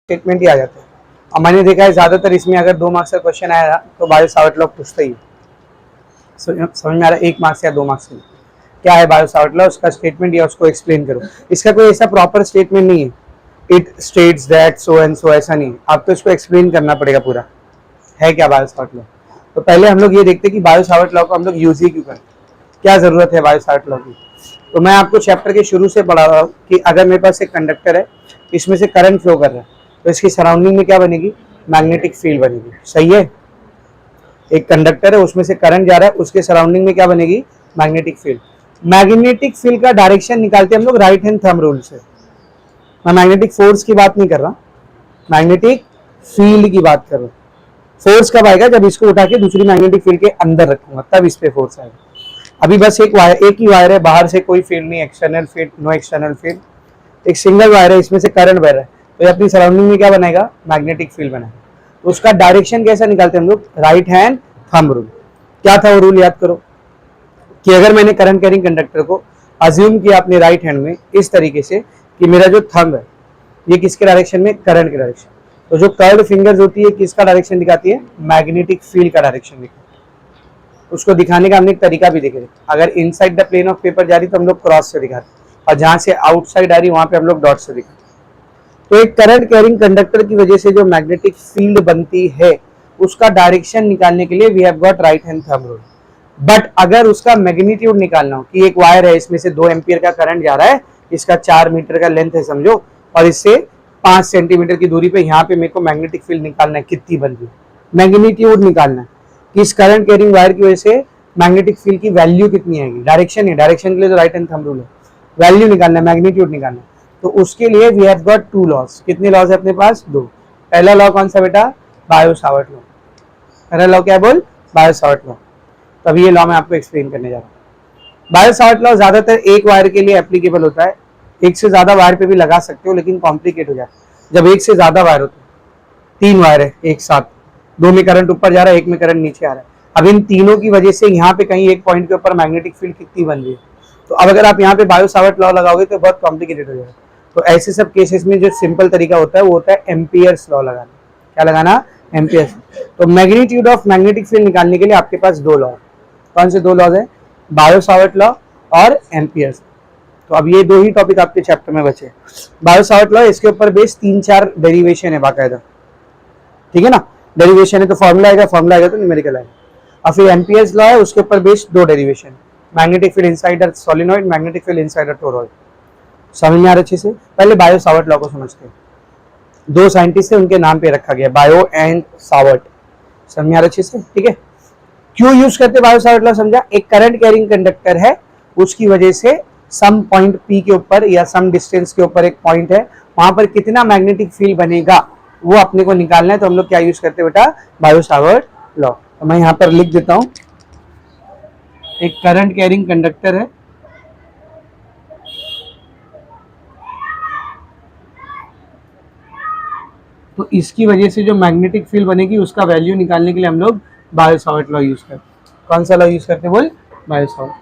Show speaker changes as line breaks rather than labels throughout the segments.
Statement ही आ जाते हैं। और मैंने देखा है ज़्यादातर इसमें अगर 2 मार्क्स का क्वेश्चन आया तो बायो-सावर्ट लॉ पूछता ही है। समझ में आ रहा है, 1 मार्क्स या 2 मार्क्स में क्या है बायो-सावर्ट लॉ, उसका स्टेटमेंट या उसको एक्सप्लेन करो। इसका कोई ऐसा प्रॉपर स्टेटमेंट नहीं है, it states that so and so, ऐसा नहीं, आपको इसको एक्सप्लेन करना पड़ेगा पूरा है क्या बायो-सावर्ट लॉ। तो पहले हम लोग ये देखते हैं कि बायो-सावर्ट लॉ को हम लोग यूज ही क्यों करते हैं, क्या जरूरत है बायो-सावर्ट लॉ की। तो मैं आपको चैप्टर के शुरू से पढ़ा रहा हूँ कि अगर मेरे पास एक कंडक्टर है, इसमें से करंट फ्लो कर रहा है, तो इसकी सराउंडिंग में क्या बनेगी, मैग्नेटिक फील्ड बनेगी। सही है, एक कंडक्टर है उसमें से करंट जा रहा है, उसके सराउंडिंग में क्या बनेगी, मैग्नेटिक फील्ड। मैग्नेटिक फील्ड का डायरेक्शन निकालते हैं हम लोग राइट हैंड थंब रूल से। मैं मैग्नेटिक फोर्स की बात नहीं कर रहा, मैग्नेटिक फील्ड की बात कर रहा हूँ। फोर्स कब आएगा, जब इसको उठा के दूसरी मैग्नेटिक फील्ड के अंदर रखूंगा, तब इस पे फोर्स आएगा। अभी बस एक ही वायर है, बाहर से कोई फील्ड नहीं, external field, no external field, एक सिंगल वायर है, इसमें से करंट बह रहा है, तो ये अपनी सराउंडिंग में क्या बनाएगा, मैग्नेटिक फील्ड बनाएगा। तो उसका डायरेक्शन कैसा निकालते हैं हम लोग, राइट हैंड थंब रूल। क्या था वो रूल, याद करो कि अगर मैंने करंट कैरिंग कंडक्टर को अज्यूम किया अपने राइट हैंड में इस तरीके से कि मेरा जो थंब है ये किसके डायरेक्शन में, करंट के डायरेक्शन, तो जो कर्व्ड फिंगर्स होती है किसका डायरेक्शन दिखाती है, मैग्नेटिक फील्ड का डायरेक्शन दिखाती है। उसको दिखाने का हमने एक तरीका भी देखे, अगर inside the plane of paper जा रही तो हम लोग क्रॉस से दिखाते, और जहां से आउटसाइड आ रही वहां पे हम लोग डॉट से दिखाते। तो एक करंट कैरिंग कंडक्टर की वजह से जो मैग्नेटिक फील्ड बनती है उसका डायरेक्शन निकालने के लिए we have got right hand thumb rule. But अगर उसका मैग्नीट्यूड निकालना हो कि एक वायर है, इसमें से 2 एम्पियर का करंट जा रहा है, इसका 4 मीटर का लेंथ है समझो, और इससे 5 सेंटीमीटर की दूरी पे यहाँ पे मेरे को मैग्नेटिक फील्ड निकालना है, कितनी बन रही है, मैग्नीट्यूड निकालना है कि इस करंट कैरिंग वायर की वजह से मैग्नेटिक फील्ड की वैल्यू कितनी आएगी। डायरेक्शन है, डायरेक्शन के लिए तो राइट हैंड थंब रूल है, वैल्यू निकालना है, मैग्नीट्यूड निकालना है। तो उसके लिए वी हैव गॉट 2 लॉज। कितने लॉज है अपने पास, 2। पहला लॉ कौन सा बेटा, बायो-सावर्ट लॉ। पहला लॉ क्या बोल, बायो-सावर्ट लॉ। तभी ये लॉ मैं आपको एक्सप्लेन करने जा रहा हूँ। बायो-सावर्ट लॉ ज्यादातर एक वायर के लिए एप्लीकेबल होता है, एक से ज्यादा वायर पे भी लगा सकते हो, लेकिन कॉम्प्लिकेट हो जाता है जब एक से ज्यादा वायर होते हैं। 3 वायर है एक साथ, 2 में करंट ऊपर जा रहा है, 1 में करंट नीचे आ रहा है। अब इन तीनों की वजह से यहाँ पे कहीं एक पॉइंट के ऊपर मैग्नेटिक फील्ड कितनी बन रही है, तो अब अगर आप यहाँ पे बायो-सावर्ट लॉ लगाओगे तो बहुत कॉम्प्लिकेटेड हो जाएगा। तो ऐसे सब केसेस में जो सिंपल तरीका होता है वो होता है एम्पियर्स लॉ लगाना। क्या लगाना, एम्पियर्स। तो मैग्नीट्यूड ऑफ मैग्नेटिक फील्ड निकालने के लिए आपके पास 2 लॉ, कौन से 2 लॉज है, बायो-सावर्ट लॉ और एम्पियर्स। तो अब ये 2 ही टॉपिक आपके चैप्टर में बचे। बायो-सावर्ट लॉ, इसके ऊपर बेस 3-4 डेरिवेशन है बाकायदा, ठीक है ना, डेरिवेशन है तो फॉर्मूला आएगा तो न्यूमेरिकल आएगा। और फिर एम्पियर्स लॉ है, उसके ऊपर base 2 derivation, magnetic field inside a solenoid, magnetic field inside a toroid. समझ में आ रहा अच्छे से। पहले बायो-सावर्ट लॉ को समझते हैं। 2 साइंटिस्ट थे, उनके नाम पे रखा गया, बायो एंड सावर्ट। समझ में आ रहा अच्छे से, ठीक है। क्यों यूज करते बायो-सावर्ट लॉ समझा, एक करंट कैरिंग कंडक्टर है, उसकी वजह से सम पॉइंट पी के ऊपर या सम डिस्टेंस के ऊपर एक पॉइंट है, वहां पर कितना मैग्नेटिक फील्ड बनेगा वो अपने को निकालना है। तो हम लोग क्या यूज करते हैं बेटा, बायो-सावर्ट लॉ। तो मैं यहां पर लिख देता हूं, एक करंट कैरिंग कंडक्टर है, तो इसकी वजह से जो मैग्नेटिक फील्ड बनेगी उसका वैल्यू निकालने के लिए हम लोग बायो-सावर्ट लॉ यूज करते हैं। कौन सा लॉ यूज करते हैं बोल, बायो-सावर्ट।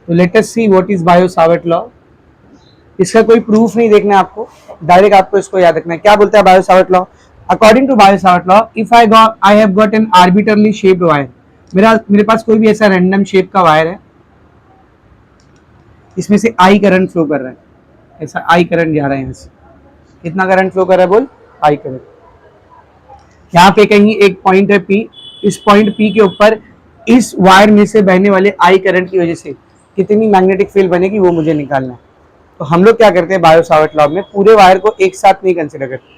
तो let us see what is Biot-Savart law. इसका कोई प्रूफ नहीं देखना आपको, डायरेक्ट आपको इसको याद रखना है। क्या बोलता है Biot Savart law, according to Biot Savart law, if I have got an arbitrarily shaped wire, मेरे पास कोई भी ऐसा रैंडम शेप का वायर है, इसमें से आई करंट फ्लो कर रहा है, ऐसा आई करंट जा रहा है, यहाँ से कितना करंट फ्लो कर रहा है बोल, आई करंट। यहाँ पे कहीं एक पॉइंट है पी, इस पॉइंट पी के ऊपर इस वायर में से बहने वाले आई करंट की वजह से कितनी मैग्नेटिक फील्ड बनेगी वो मुझे निकालना है। तो हम लोग क्या करते हैं बायो-सावर्ट लॉ में, पूरे वायर को एक साथ नहीं कंसिडर करते,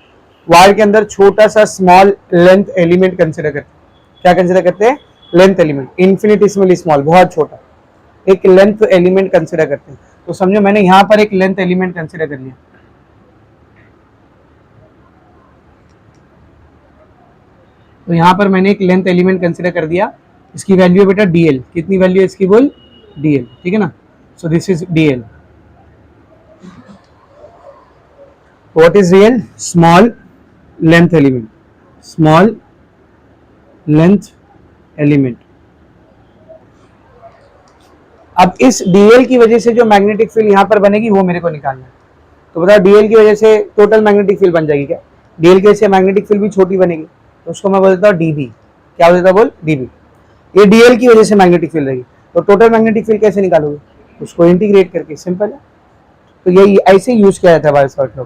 वायर के अंदर छोटा सा स्मॉल लेंथ एलिमेंट कंसिडर करते हैं। क्या कंसिडर करते हैं, लेंथ एलिमेंट, इन्फिनिटेसिमली स्मॉल, बहुत छोटा एक लेंथ एलिमेंट कंसिडर करते हैं। तो समझो मैंने यहाँ पर एक लेंथ एलिमेंट कंसिडर कर लिया, तो यहाँ पर मैंने एक लेंथ एलिमेंट कंसिडर कर दिया, इसकी वैल्यू है बेटा dl, कितनी वैल्यू है इसकी बोल, dl, ठीक है ना। So this is dl। What is dl, small length element, small length element. अब इस dl की वजह से जो मैग्नेटिक फील्ड यहाँ पर बनेगी वो मेरे को निकालना है। तो तो बताओ डीएल की वजह से टोटल मैग्नेटिक फील्ड बन जाएगी क्या? डीएल की वजह से मैग्नेटिक फील्ड भी छोटी बनेगी, तो उसको मैं बोलता हूँ डीबी। क्या बोलता बोल? डीबी। ये डीएल की वजह से मैग्नेटिक फील्ड रहेगी, तो टोटल मैग्नेटिक फील्ड कैसे निकालोगे? उसको इंटीग्रेट करके, सिंपल है। तो ये ऐसे ही यूज किया जाता है bio Savart law.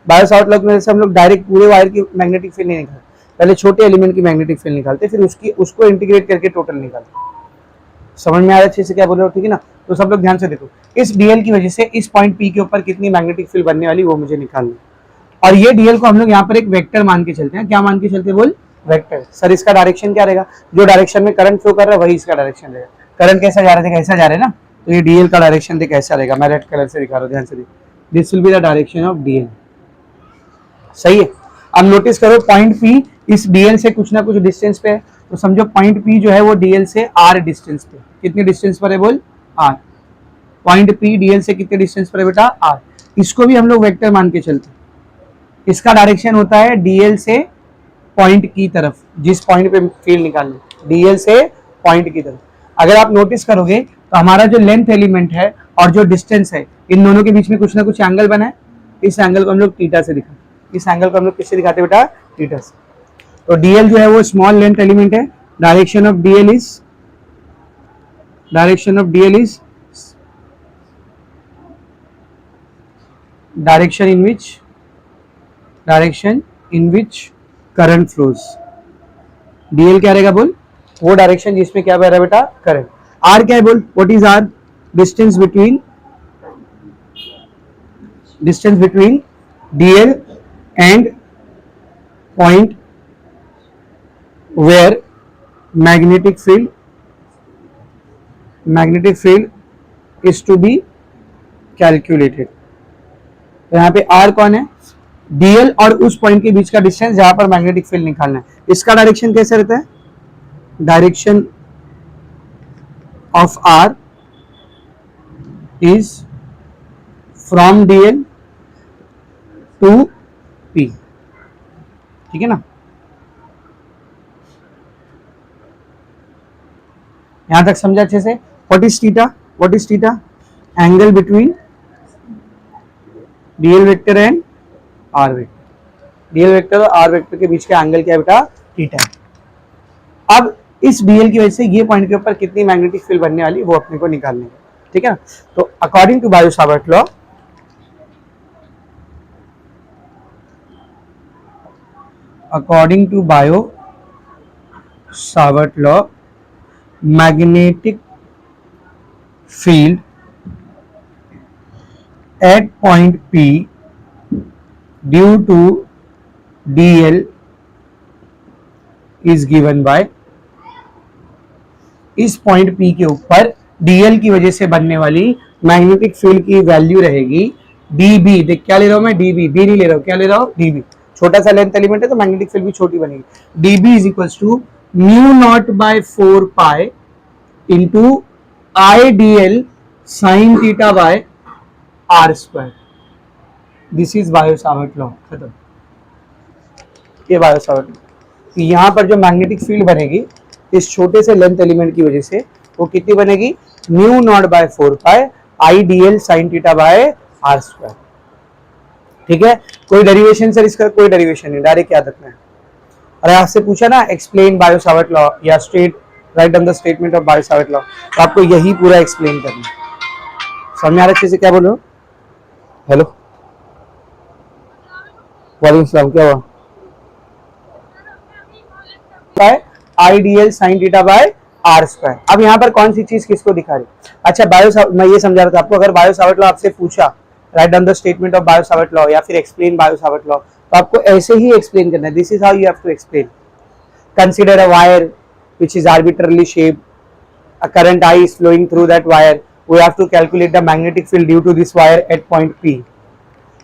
Bio Savart law में से हम लोग डायरेक्ट पूरे वायर की मैग्नेटिक फील्ड नहीं निकालते, पहले छोटे एलिमेंट की मैग्नेटिक फील्ड निकालते, फिर उसको इंटीग्रेट करके टोटल निकालते। समझ में आ रहा अच्छे से क्या बोल रहे हो? ठीक है ना? तो सब लोग ध्यान से देखो, इस डीएल की वजह से इस पॉइंट पी के ऊपर कितनी मैग्नेटिक फील्ड बनने वाली वो मुझे निकालनी। और ये डीएल को हम लोग यहाँ पर एक वेक्टर मान के चलते हैं। क्या मान के चलते हैं बोल? वेक्टर। सर इसका डायरेक्शन क्या रहेगा? जो डायरेक्शन में करंट फ्लो कर रहा है वही इसका डायरेक्शन रहेगा। करंट कैसा जा रहा है? ऐसा जा रहा है ना, तो ये डीएल का डायरेक्शन देख कैसा रहेगा। मैं रेड कलर से दिखा रहा हूँ, ध्यान से देखो। This will be the direction of DL. सही है। अब नोटिस करो पॉइंट पी इस डीएल से कुछ ना कुछ डिस्टेंस पे है, तो समझो पॉइंट पी जो है वो डीएल से आर डिस्टेंस पे। कितने डिस्टेंस पर है बोल? आर। पॉइंट पी डीएल से कितने डिस्टेंस पर है बेटा? आर। इसको भी हम लोग वेक्टर मान के चलते हैं। इसका डायरेक्शन होता है डीएल से पॉइंट की तरफ, जिस पॉइंट पे फील्ड निकालनी, डीएल से पॉइंट की तरफ। अगर आप नोटिस करोगे तो हमारा जो लेंथ एलिमेंट है और जो डिस्टेंस है, इन दोनों के बीच में कुछ ना कुछ एंगल बना है। इस एंगल को हम लोग थीटा से दिखाते हैं। इस एंगल को हम लोग किससे दिखाते हैं बेटा? थीटा से। तो डीएल जो है वो स्मॉल लेंथ एलिमेंट है। Direction of DL is direction in which current flows. DL क्या रहेगा बोल? वो डायरेक्शन जिसमें क्या बह रहा है बेटा? करंट। आर क्या है बोल? What is R? Distance between DL and point where magnetic field is to be calculated. तो यहाँ पे आर कौन है? डीएल और उस पॉइंट के बीच का डिस्टेंस जहां पर मैग्नेटिक फील्ड निकालना है। इसका डायरेक्शन कैसे रहता है? Direction of R is from dl to P. ठीक है ना? यहां तक समझा अच्छे से? What is theta? Angle between DL vector and R vector. Dl vector और आर वेक्टर के बीच का एंगल क्या है बेटा? थीटा है। अब इस डीएल की वजह से ये पॉइंट के ऊपर कितनी मैग्नेटिक फील्ड बनने वाली वो अपने को निकालने है। ठीक है ना? तो according to Biot Savart law, magnetic field at point P due to dl is given by, इस पॉइंट P के ऊपर dl की वजह से बनने वाली मैग्नेटिक फील्ड की वैल्यू रहेगी dB। देख क्या ले रहा हूं मैं? dB। B नहीं ले रहा हूं, क्या ले रहा हूं? dB। छोटा सा लेंथ एलिमेंट है तो मैग्नेटिक फील्ड भी छोटी बनेगी। dB is equals to mu not by 4 pi into I dl sine theta by are square. This is Biot Savart law. खत्म। ये बायो सावर्ट लॉ। यहां पर जो मैग्नेटिक फील्ड बनेगी इस छोटे से लेंथ एलिमेंट की वजह से वो कितनी बनेगी? Mu not by 4 pi I DL sine theta by are square. ठीक है? कोई डेरिवेशन सर इसका? कोई डेरिवेशन नहीं, डायरेक्ट याद रखना है। अरे आपसे पूछा ना एक्सप्लेन बायो सावर्ट लॉ या right down the statement of bio Savart law, तो आपको यही पूरा एक्सप्लेन करना है। समझ में आ रहा है अच्छे से? क्या बोल रहे हो? हेलो, वालेकुम सलाम। क्या हुआ? I DL sine theta by are square. अब यहाँ पर कौन सी चीज किसको दिखा रही? अच्छा मैं ये समझा रहा था आपको, अगर बायो सावर्ट लॉ आपसे पूछा right down the statement of bio Savart law या फिर एक्सप्लेन बायो सावर्ट लॉ, तो आपको ऐसे ही एक्सप्लेन करना है। This is how you have to explain. Consider a wire which is arbitrarily shaped, a current I is flowing through that wire, we have to calculate the magnetic field due to this wire at point P।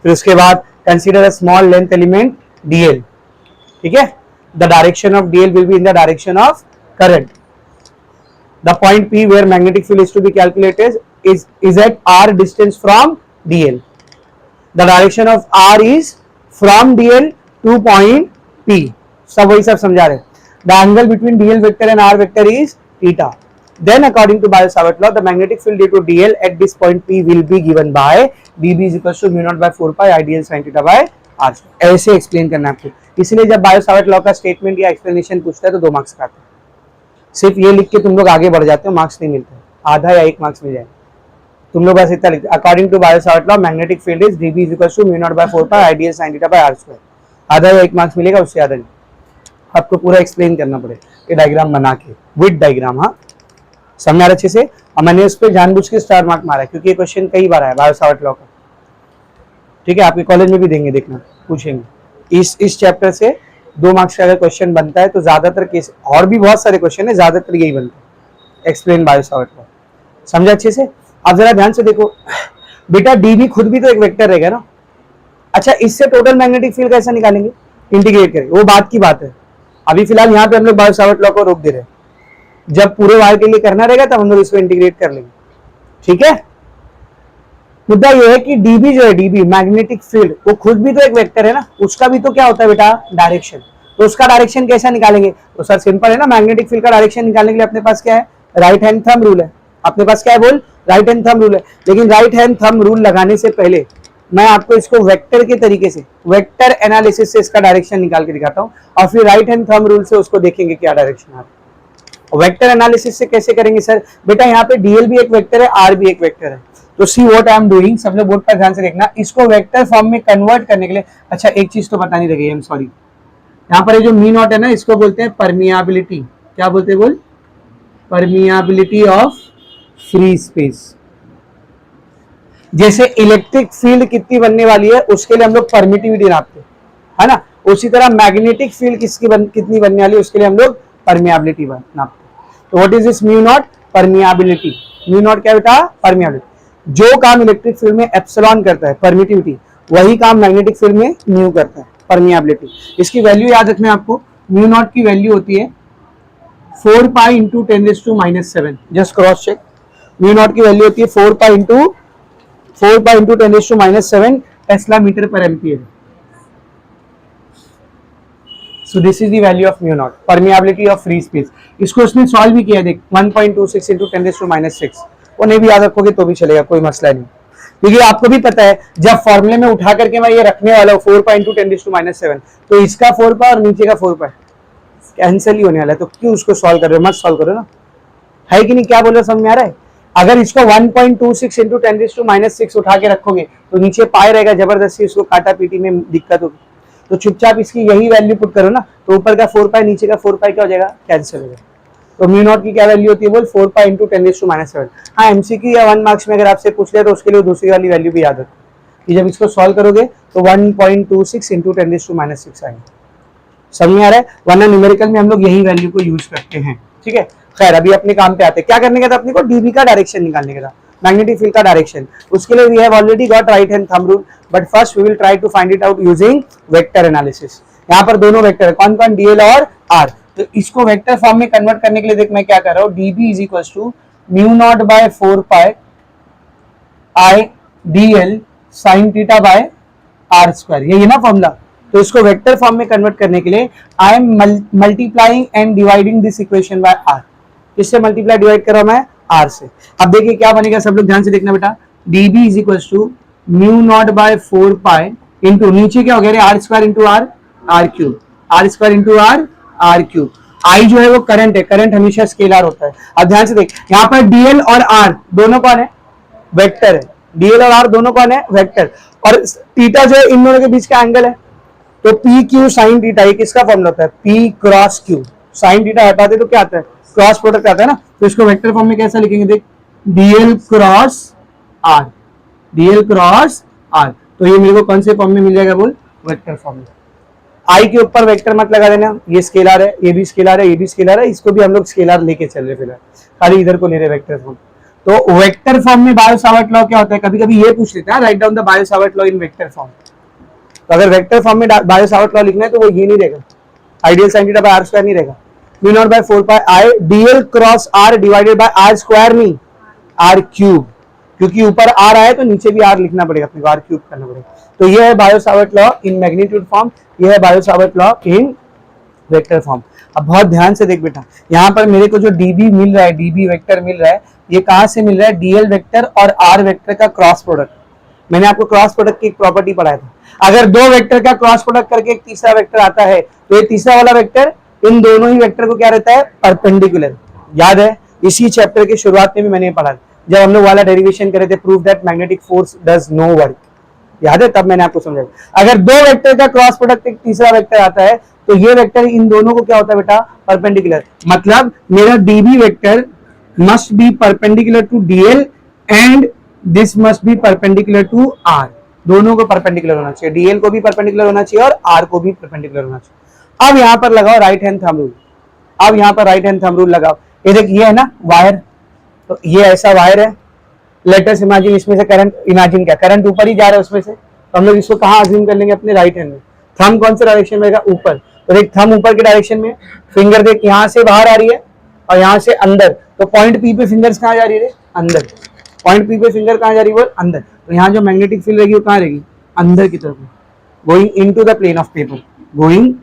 फिर उसके बाद consider a small length element dl। ठीक है? the direction of dl will be in the direction of current। the point P where magnetic field is to be calculated is at r distance from dl। the direction of r is from dl to point P। सब वही सब समझा रहे। The angle between dl vector and r vector is theta। Then according to Biot-Savart law, the magnetic field due to dl at this point P will be given by dB is equals to mu naught by 4 pi dl sin theta by r. ऐसे explain करना है आपको। इसलिए जब Biot-Savart law का statement या explanation पूछता है तो 2 मार्क्स का आता है। सिर्फ ये लिख के तुम लोग आगे बढ़ जाते हो, मार्क्स नहीं मिलते, आधा या 1 मार्क्स मिल जाए। तुम लोग बस इतना लिखते, according to Biot Savart law magnetic field is dB is equals to mu naught by 4 pi dl sin theta by r square। आधा या 1 मार्क्स मिलेगा, उससे ज्यादा नहीं। आपको पूरा एक्सप्लेन करना पड़ेगा ये डायग्राम बना के, विद डायग्राम। हाँ समझ आ रहा अच्छे से। और मैंने उस पर जानबूझ के स्टार मार्क मारा है क्योंकि ये क्वेश्चन कई बार आया बायो-सावर्ट लॉ का। ठीक है, आपके कॉलेज में भी देंगे, देखना, पूछेंगे। इस चैप्टर से 2 मार्क्स का अगर क्वेश्चन बनता है तो ज्यादातर केस, और भी बहुत सारे क्वेश्चन है, ज्यादातर यही बनता है, एक्सप्लेन बायो-सावर्ट लॉ। समझा अच्छे से। अब जरा ध्यान से देखो बेटा, डीबी खुद भी तो एक वेक्टर रहेगा ना। अच्छा, इससे टोटल मैग्नेटिक फील्ड कैसे निकालेंगे, इंटीग्रेट करेंगे, वो बात की बात है। अभी फिलहाल यहाँ पे हम लोग बायो-सावर्ट लॉ को रोक दे रहे हैं। जब पूरे वायर के लिए करना रहेगा तब हम लोग इसको इंटीग्रेट कर लेंगे। ठीक है, मुद्दा यह है कि डीबी जो है, डीबी मैग्नेटिक फील्ड, वो खुद भी तो एक वेक्टर है ना, उसका भी तो क्या होता है बेटा, डायरेक्शन। तो उसका डायरेक्शन कैसा निकालेंगे, तो सर सिंपल है ना, मैग्नेटिक फील्ड का डायरेक्शन निकालने के लिए अपने पास क्या है, राइट हैंड थंब रूल है। अपने पास क्या है बोल, राइट हैंड थंब रूल है। लेकिन राइट हैंड थंब रूल लगाने से पहले मैं आपको इसको वेक्टर के तरीके से, वेक्टर एनालिसिस से इसका डायरेक्शन निकाल के दिखाता हूं, और फिर राइट हैंड थंब रूल से उसको देखेंगे क्या डायरेक्शन आ रहा है। वेक्टर एनालिसिस से कैसे करेंगे सर, बेटा यहाँ पे डीएल भी एक वेक्टर है, आर भी एक वेक्टर है। तो see what I am doing, सब लोग बोर्ड पर ध्यान से देखना, इसको वेक्टर फॉर्म में कन्वर्ट करने के लिए, अच्छा एक चीज तो बतानी रही, आई एम सॉरी, यहाँ पर जो मी नॉट है ना, इसको बोलते हैं परमियाबिलिटी। क्या बोलते हैं बोल, परमियाबिलिटी ऑफ फ्री स्पेस। जैसे इलेक्ट्रिक फील्ड कितनी बनने वाली है उसके लिए हम लोग परमिटिविटी नापते हैं, है ना, उसी तरह मैग्नेटिक फील्ड कितनी बनने वाली है उसके लिए हम लोग परमियाबिलिटी नापते हैं। तो what is this mu naught, permeability. Mu naught क्या बेटा, परमियाबिलिटी। जो काम इलेक्ट्रिक फील्ड में एप्सिलॉन करता है परमिटिविटी, वही काम मैग्नेटिक फील्ड में म्यू करता है, परमियाबिलिटी। इसकी वैल्यू याद रखना आपको, म्यू नॉट की वैल्यू होती है 4 pi into 10⁻⁷। Just cross check, mu nought की वैल्यू होती है 4 pi into 10⁻⁷ tesla metre per ampere. So this is the value of mu naught, permeability of free space। इसको उसने सॉल्व भी किया, देख 1.26 इंटू 10⁻⁶। वो नहीं भी याद रखोगे तो भी चलेगा, कोई मसला नहीं, क्योंकि आपको भी पता है जब फॉर्मूले में उठा करके मैं ये रखने वाला हूँ 4 पाई इंटू 10⁻⁷, तो इसका 4 पाई और नीचे का 4 पाई कैंसिल ही होने वाला है, तो क्यों उसको सॉल्व कर रहे हो, मत सॉल्व करो ना, है कि नहीं। क्या बोल रहे समझ में आ रहा है। अगर इसको 1.26 इंटू 10⁻⁶ उठा के रखोगे तो नीचे पाई रहेगा, जबरदस्ती उसको काटा पीटी में दिक्कत होगी, तो चुपचाप इसकी यही वैल्यू पुट करो ना, तो ऊपर का 4 पाई नीचे का 4 पाई क्या हो जाएगा, कैंसिल हो जाएगा। तो म्यू नॉट की क्या वैल्यू होती है बोल, 4 पाई इंटू 10⁻⁷। हाँ एमसीक्यू या 1 मार्क्स में अगर आपसे पूछ लिया तो उसके लिए दूसरी वाली वैल्यू भी याद रखो कि जब इसको सॉल्व करोगे तो 1.26 इंटू 10⁻⁶ आएगा। समझ में आ रहा है, वरना न्यूमेरिकल में हम लोग यही वैल्यू को यूज करते हैं। ठीक है, खैर अभी अपने काम पे आते हैं। क्या करने का था अपने को, डीबी का डायरेक्शन निकालने का था, मैग्नेटिक फील्ड का डायरेक्शन। उसके लिए we have already got right hand thumb rule, but first we will try to find it out using vector analysis. यहाँ पर दोनों वेक्टर है, कौन कौन, डीएल और आर। तो इसको वेक्टर फॉर्म में कन्वर्ट करने के लिए देख मैं क्या कर रहा हूँ, D B is equal to mu not by 4 pi I DL sine theta by are square, यही है ना फॉर्मूला। तो इसको वेक्टर फॉर्म में कन्वर्ट करने के लिए I am multiplying and dividing this equation by R. किससे मल्टीप्लाई डिवाइड कर रहा हूं मैं, आर से। अब देखिए क्या बनेगा, सब लोग ध्यान से देखना बेटा, dB is equal to mu not by 4 pi into नीचे क्या हो गया, r square into r, r cube, r square into r, r cube. I जो है वो करंट है, करंट हमेशा स्केलर होता है। अब ध्यान से देख, यहाँ पर डीएल और आर दोनों कौन है, वेक्टर है। डीएल और आर दोनों कौन है, वेक्टर। और थीटा जो है इन दोनों के बीच का एंगल है, तो पी क्यू साइन थीटा, ये किसका फॉर्मूला होता है, P cross Q. Sine theta हटाते तो क्या आता है, क्रॉस प्रोडक्ट आता है ना। तो इसको वेक्टर फॉर्म में कैसा लिखेंगे, देख D L cross R, D L cross R. तो ये मेरे को कौन से फॉर्म में मिल जाएगा बोल, वेक्टर फॉर्म में। आई के ऊपर वेक्टर मत लगा देना, ये स्केलर है, ये भी स्केलर है, ये भी स्केलर है, इसको भी हम लोग स्केलर लेके चल रहे फिलहाल, खाली इधर को ले रहे वेक्टर फॉर्म। तो वेक्टर फॉर्म में बायो-सावर्ट लॉ क्या होता है, कभी कभी ये पूछ लेता है, write down the Biot Savart law in vector form. तो अगर वेक्टर फॉर्म में बायो-सावर्ट लॉ लिखना है तो वो ये नहीं रहेगा, I D L sine theta by are square नहीं रहेगा, mu not by 4 pi I D L cross R divided by are square, नहीं आर क्यूब, क्योंकि ऊपर आर आया तो नीचे भी आर लिखना पड़ेगा अपने को, आर क्यूब करना पड़ेगा। तो ये है Biot Savart law in magnitude form, ये है Biot Savart law in vector form. अब बहुत ध्यान से देख बेटा, यहाँ पर मेरे को जो डीबी मिल रहा है, डीबी वेक्टर मिल रहा है, ये कहाँ से मिल रहा है? डीएल वेक्टर और आर वेक्टर का क्रॉस प्रोडक्ट। मैंने आपको क्रॉस प्रोडक्ट की एक प्रॉपर्टी पढ़ाया था, अगर दो वेक्टर का क्रॉस प्रोडक्ट करके एक तीसरा वेक्टर आता है तो ये तीसरा वाला वेक्टर इन दोनों ही वेक्टर को क्या रहता है? परपेंडिकुलर। याद है, इसी चैप्टर की शुरुआत में भी मैंने पढ़ा जब हम लोग वाला डेरिवेशन करे थे, prove that magnetic force does no work. याद है, तब मैंने आपको समझाया अगर दो वेक्टर का क्रॉस प्रोडक्ट एक तीसरा वेक्टर आता है तो ये वेक्टर इन दोनों को क्या होता है बेटा? परपेंडिकुलर। मतलब मेरा D B vector must be perpendicular to D L and this must be perpendicular to R. दोनों को परपेंडिकुलर होना चाहिए, डीएल को भी परपेंडिकुलर होना चाहिए और आर को भी परपेंडिकुलर होना चाहिए। अब यहां पर लगाओ राइट हैंड थंब रूल। अब यहां पर राइट हैंड थंब रूल लगाओ। ये देख, ये है ना वायर, तो ये ऐसा वायर है। लेटेस्ट इमेजिन, इसमें से करंट, इमेजिन क्या करंट ऊपर ही जा रहा है उसमें से, तो हम लोग इसको कहाँ अज्यूम कर लेंगे? अपने राइट हैंड में। थंब कौन से डायरेक्शन में रहेगा? ऊपर। तो देख, थंब ऊपर के डायरेक्शन में, फिंगर देख यहाँ से बाहर आ रही है और यहाँ से अंदर, तो पॉइंट पी पे फिंगर्स कहाँ जा रही है? अंदर। पॉइंट पी पे फिंगर कहाँ जा रही है? अंदर। तो यहाँ जो मैग्नेटिक फील्ड रहेगी वो कहाँ रहेगी? अंदर की तरफ, going into the plane of paper, going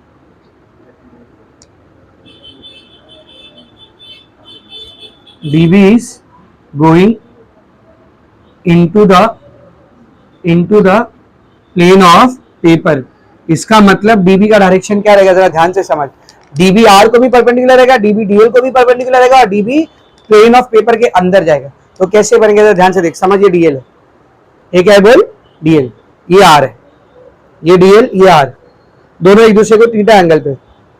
dB is going into the plane of paper। इसका मतलब dB का डायरेक्शन क्या रहेगा? जरा ध्यान से समझ। dB R को भी परपेंडिकुलर रहेगा, dB DL को भी परपेंडिकुलर रहेगा और dB प्लेन ऑफ पेपर के अंदर जाएगा। तो कैसे बनेगा? जरा ध्यान से देख, समझ। ये DL है, ये क्या है बोल? DL। ये R है, ये DL, ये R। दोनों एक दूसरे को थीटा एंगल पे,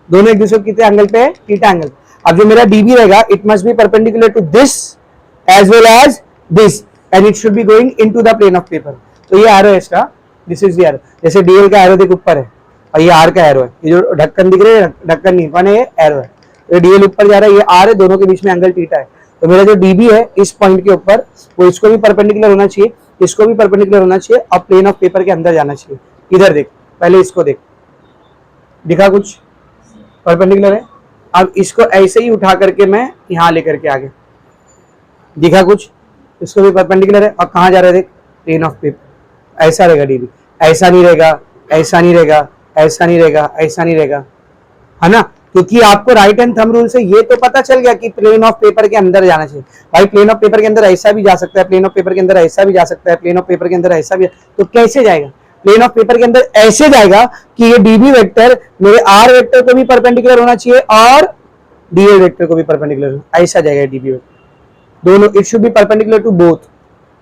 दोनों एक दूसरे को कितने एंगल पे है? Theta angle. अब जो मेरा dB रहेगा, it must be perpendicular to this as well as this and it should be going into the plane of paper. तो ये एरो है इसका, दिस इज द एरो। जैसे DL का एरो देख ऊपर है और ये R का एरो है, ये जो ढक्कन दिख रहे हैं, ढक्कन नहीं कौन है? ये एरो है। ये DL ऊपर जा रहा है, ये R है, दोनों के बीच में एंगल थीटा है। तो मेरा जो dB है इस पॉइंट के ऊपर, वो इसको भी परपेंडिकुलर होना चाहिए, इसको भी परपेंडिकुलर होना चाहिए और प्लेन ऑफ पेपर के अंदर जाना चाहिए। इधर देख, पहले इसको देख, दिखा कुछ? परपेंडिकुलर है। अब इसको ऐसे ही उठा करके मैं यहां लेकर के आगे, दिखा कुछ? इसको भी परपेंडिकुलर है और कहां जा रहा है? देख, प्लेन ऑफ पेपर। ऐसा रहेगा dB, ऐसा नहीं रहेगा, ऐसा नहीं रहेगा, ऐसा नहीं रहेगा, ऐसा नहीं रहेगा, है ना? क्योंकि आपको राइट हैंड थंब रूल से ये तो पता चल गया कि प्लेन ऑफ पेपर के अंदर जाना चाहिए। भाई प्लेन ऑफ पेपर के अंदर ऐसा भी जा सकता है, प्लेन ऑफ पेपर के अंदर ऐसा भी जा सकता है, प्लेन ऑफ पेपर के अंदर ऐसा भी, तो कैसे जाएगा? प्लेन ऑफ पेपर के अंदर ऐसे जाएगा कि ये dB वेक्टर मेरे R वेक्टर को भी परपेंडिकुलर होना चाहिए और DL वेक्टर को भी परपेंडिकुलर, ऐसा जाएगा dB वेक्टर। दोनों, it should be perpendicular to both.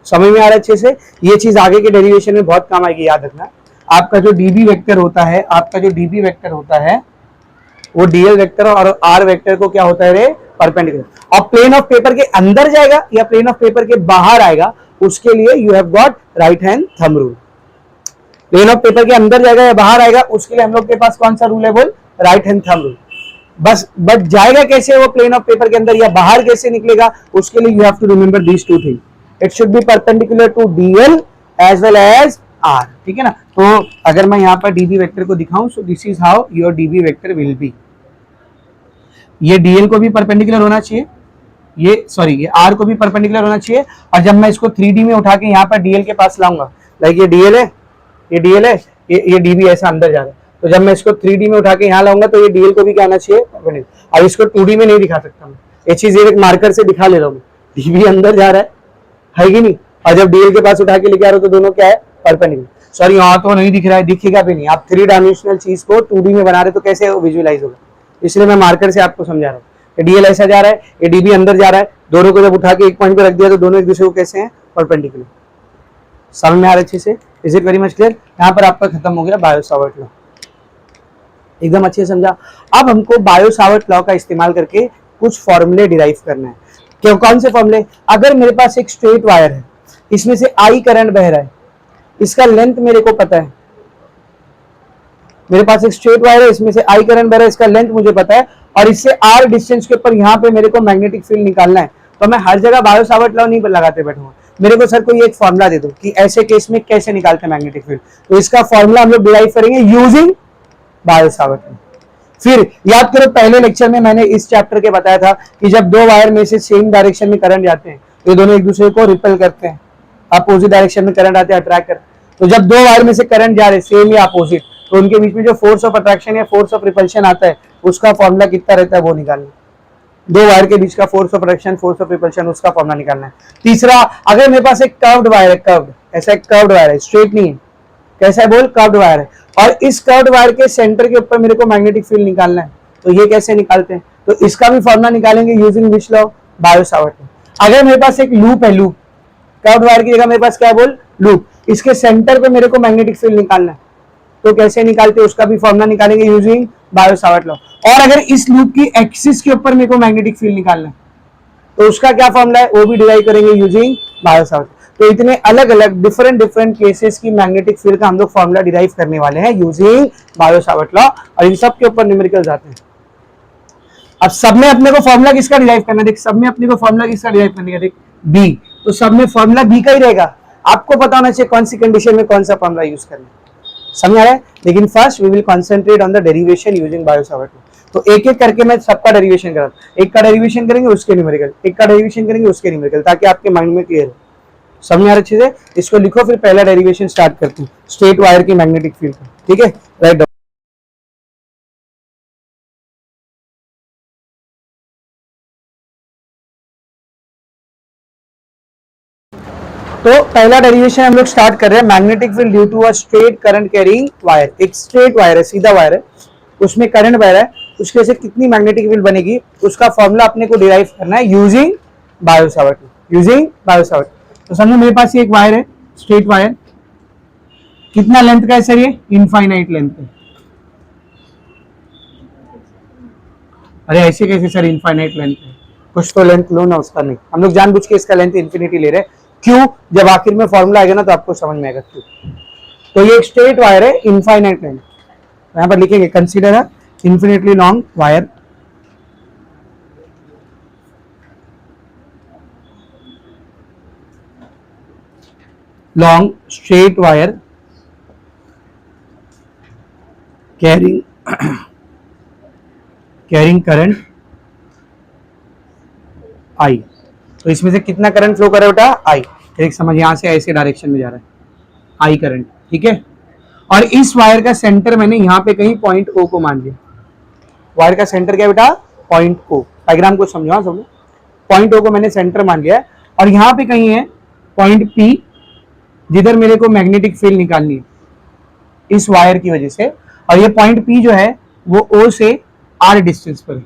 समझ में आ रहा है अच्छे से? ये चीज आगे के डेरिवेशन में बहुत काम आएगी, याद रखना। आपका जो dB वेक्टर होता है, आपका जो dB वेक्टर होता है वो DL वेक्टर और R वेक्टर को क्या होता है रे? परपेंडिकुलर। और प्लेन ऑफ पेपर के अंदर जाएगा या प्लेन ऑफ पेपर के बाहर आएगा, उसके लिए you have got right hand thumb rule. Plane of paper के अंदर जाएगा या बाहर आएगा, उसके लिए हम लोग के पास कौन सा रूल है बोल? Right hand thumb rule. But जाएगा कैसे वो प्लेन ऑफ पेपर के अंदर या बाहर कैसे निकलेगा, उसके लिए you have to remember these two thing. It should be perpendicular to DL as well as R। ठीक है ना? तो अगर मैं यहाँ पर dB वेक्टर को दिखाऊं, so this is how your dB vector will be. ये DL को भी परपेंडिकुलर होना चाहिए, ये R को भी परपेंडिकुलर होना चाहिए। और जब मैं इसको 3D में उठा के यहाँ पर DL के पास लाऊंगा, लाइक ये DL है, ये DL है, ये DB ऐसा अंदर जा रहा है, तो जब मैं इसको 3D में उठा के यहाँ लाऊंगा तो ये DL को भी क्या आना चाहिए? परपेंडिकुलर। अब इसको 2D में नहीं दिखा सकता मैं, ये चीज एक मार्कर से दिखा ले रहा हूँ, DB अंदर जा रहा है कि नहीं? और जब DL के पास उठा के लेके आ रहा हूँ तो दोनों क्या है? परपेंडिकुलर। सॉरी, यहाँ तो नहीं दिख रहा है, दिखेगा भी नहीं। आप 3 डायमेंशनल चीज को 2D में बना रहे तो कैसे विजुअलाइज होगा? इसलिए मैं मार्कर से आपको समझा रहा हूँ। DL ऐसा जा रहा है, ये DB अंदर जा रहा है, दोनों को जब उठा के एक पॉइंट पे रख दिया तो दोनों एक दूसरे को कैसे हैं? परपेंडिकुलर। समझ में आ रहा है अच्छे से? Is it very much clear? यहाँ पर आपका खत्म हो गया बायो सावर्ट लॉ, एकदम अच्छे से समझा। अब हमको बायो सावर्ट लॉ का इस्तेमाल करके कुछ फॉर्मूले डिराइव करना है। क्यों? कौन से फॉर्मूले? अगर मेरे पास एक स्ट्रेट वायर है, इसमें से I करंट बह रहा है, इसका लेंथ मेरे को पता है। मेरे पास एक स्ट्रेट वायर है, इसमें से I करंट बह रहा है, इसका लेंथ मुझे पता है और इससे R डिस्टेंस के ऊपर यहाँ पे मेरे को मैग्नेटिक फील्ड निकालना है। तो मैं हर जगह बायो सावर्ट लॉ नहीं लगाते बैठूंगा, मेरे को सर कोई एक फॉर्मूला दे दो कि ऐसे केस में कैसे निकालते हैं मैग्नेटिक फील्ड। तो इसका फॉर्मूला हम लोग डिराइव करेंगे यूजिंग बायो सावर्ट लॉ। फिर याद करो, पहले लेक्चर में मैंने इस चैप्टर के बताया था कि जब दो वायर में से सेम डायरेक्शन में करंट जाते हैं तो ये दोनों एक दूसरे को रिपेल करते हैं, अपोजिट डायरेक्शन में करंट आते हैं अट्रैक्ट करते हैं। तो जब दो वायर में से करंट जा रहे सेम या अपोजिट, तो उनके बीच में जो फोर्स ऑफ अट्रैक्शन या फोर्स ऑफ रिपल्शन आता है उसका फॉर्मूला कितना रहता है वो निकालना। दो वायर के बीच का force of attraction, force of repulsion, उसका फॉर्मूला निकालना है। तीसरा, अगर मेरे पास एक कर्व्ड वायर है, कर्व्ड, ऐसा एक कर्व्ड वायर है, स्ट्रेट नहीं है, कैसा है बोल, कर्व्ड वायर है, और इस कर्व्ड वायर के सेंटर के ऊपर मेरे को मैग्नेटिक फील्ड निकालना है, तो ये कैसे निकालते हैं, तो इसका भी फॉर्मूला निकालेंगे using which law, Biot-Savart law. अगर मेरे पास एक लूप है, लूप, कर्व्ड वायर की जगह मेरे पास क्या है बोल, लूप, इसके सेंटर पे मेरे को मैग्नेटिक फील्ड निकालना है, तो कैसे निकालते हैं उसका भी फॉर्मूला निकालेंगे यूजिंग बायो-सावर्ट लॉ। और अगर इस लूप की एक्सिस के ऊपर मेरे को मैग्नेटिक फील्ड निकालना है तो उसका क्या फॉर्मूला है, वो भी डिराइव करेंगे यूजिंग बायो-सावर्ट। तो इतने अलग अलग डिफरेंट केसेस की मैग्नेटिक फील्ड का हम लोग फॉर्मूला डिराइव करने वाले हैं यूजिंग बायो-सावर्ट लॉ, और इन सब के ऊपर न्यूमेरिकल्स आते हैं। अब सब में अपने को फॉर्मूला किसका डिराइव करना है, देख सब में अपने को फॉर्मूला किसका डिराइव करने का, देख बी, तो सब में फॉर्मूला बी का ही रहेगा। आपको पता होना चाहिए कौन सी कंडीशन में कौन सा फॉर्मूला यूज करना है, समझ आ रहा है। लेकिन first we will concentrate on the derivation using Biot Savart law. तो एक एक करके मैं सबका डेरिवेशन करा, एक का डेरिवेशन करेंगे उसके न्यूमेरिकल, एक का डेरिवेशन करेंगे उसके न्यूमेरिकल, ताकि आपके माइंड में क्लियर हो, समझ आ रहा अच्छे से। इसको लिखो, फिर पहला डेरिवेशन स्टार्ट करते हैं स्ट्रेट वायर की मैग्नेटिक फील्ड का, ठीक है, राइट। तो पहला डेरिवेशन हम लोग स्टार्ट कर रहे हैं, magnetic field due to a straight current carrying wire. एक स्ट्रेट वायर है, सीधा वायर है, उसमें करंट बह रहा है, उसके से कितनी मैग्नेटिक फील्ड बनेगी उसका फॉर्मूला अपने को डिराइव करना है यूजिंग बायो-सावर्ट, यूजिंग बायो-सावर्ट। तो समझो मेरे पास ये एक वायर है, स्ट्रेट वायर, कितना लेंथ का है सर, ये इनफाइनाइट लेंथ है। अरे ऐसे कैसे सर इनफाइनाइट लेंथ है, कुछ तो लेंथ लो ना उसका, नहीं हम लोग जानबूझ के इसका लेंथ इन्फिनिटी ले रहे हैं, क्यों, जब आखिर में फॉर्मूला आएगा ना तो आपको समझ में आएगा क्यों। तो ये एक स्ट्रेट वायर है, इनफाइनाइट लेंथ, यहां पर लिखेंगे consider a infinitely long wire long straight wire carrying current I। तो इसमें से कितना करंट फ्लो कर रहा है बेटा, I। एक समझ, यहां से ऐसे डायरेक्शन में जा रहा है I करंट, ठीक है। और इस वायर का सेंटर मैंने यहां पे कहीं पॉइंट O को मान लिया। वायर का सेंटर क्या बेटा, पॉइंट O, डायग्राम को समझो, सब पॉइंट O को मैंने सेंटर मान लिया है, और यहां पे कहीं है पॉइंट P, जिधर मेरे को मैग्नेटिक फील्ड निकालनी है इस वायर की वजह से। और ये पॉइंट P जो है वो O से R डिस्टेंस पर है,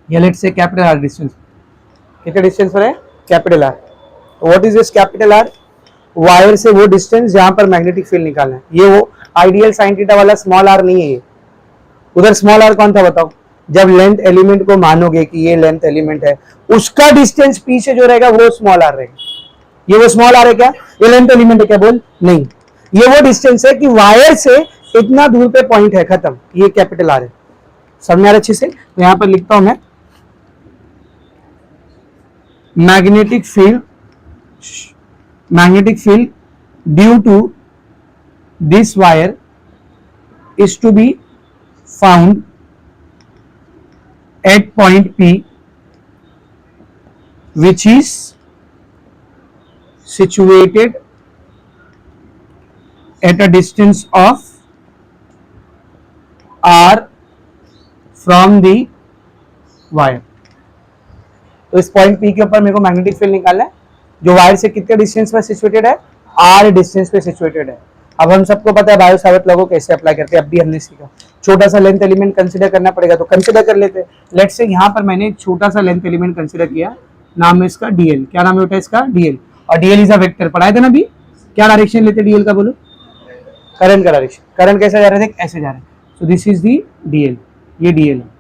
या let's say capital R distance, कितने डिस्टेंस पर है, कैपिटल R। तो what is this capital R, wire से वो डिस्टेंस जहां पर मैग्नेटिक फील्ड निकालना है। ये वो आइडियल साइन थीटा वाला स्मॉल r नहीं है ये, उधर स्मॉल r कौन था बताओ, जब लेंथ एलिमेंट को मानोगे कि ये लेंथ एलिमेंट है, उसका डिस्टेंस P से जो रहेगा वो स्मॉल r रहेगा। ये वो स्मॉल r है क्या, ये लेंथ एलिमेंट है क्या, बोल नहीं, ये वो डिस्टेंस है कि वायर से इतना दूर पे पॉइंट है, खत्म, ये कैपिटल R है। समझ में आ रहा अच्छे से। तो यहां पर लिखता हूं मैं, magnetic field due to this wire is to be found at point P, which is situated at a distance of r from the wire। तो इस पॉइंट P के ऊपर मेरे को मैग्नेटिक फील्ड निकालना है, जो वायर से कितने डिस्टेंस पर सिचुएटेड है, r डिस्टेंस पे सिचुएटेड है। अब हम सबको पता है बायो-सावर्ट लॉ को कैसे अप्लाई करते हैं, अब भी हमने सीखा। छोटा सा लेंथ एलिमेंट कंसीडर करना पड़ेगा, तो कंसीडर कर लेते हैं। लेट्स से यहाँ पर मैंने एक छोटा सा लेंथ एलिमेंट कंसीडर किया, नाम है इसका dl। क्या नाम है इसका, dl। और dl इज अ वेक्टर, पढ़ाए थे ना अभी, क्या डायरेक्शन लेते dl का बोलो, करंट का डायरेक्शन। करंट कैसे जा रहा है, ऐसे जा रहा है, so this is the dl, ये dl है।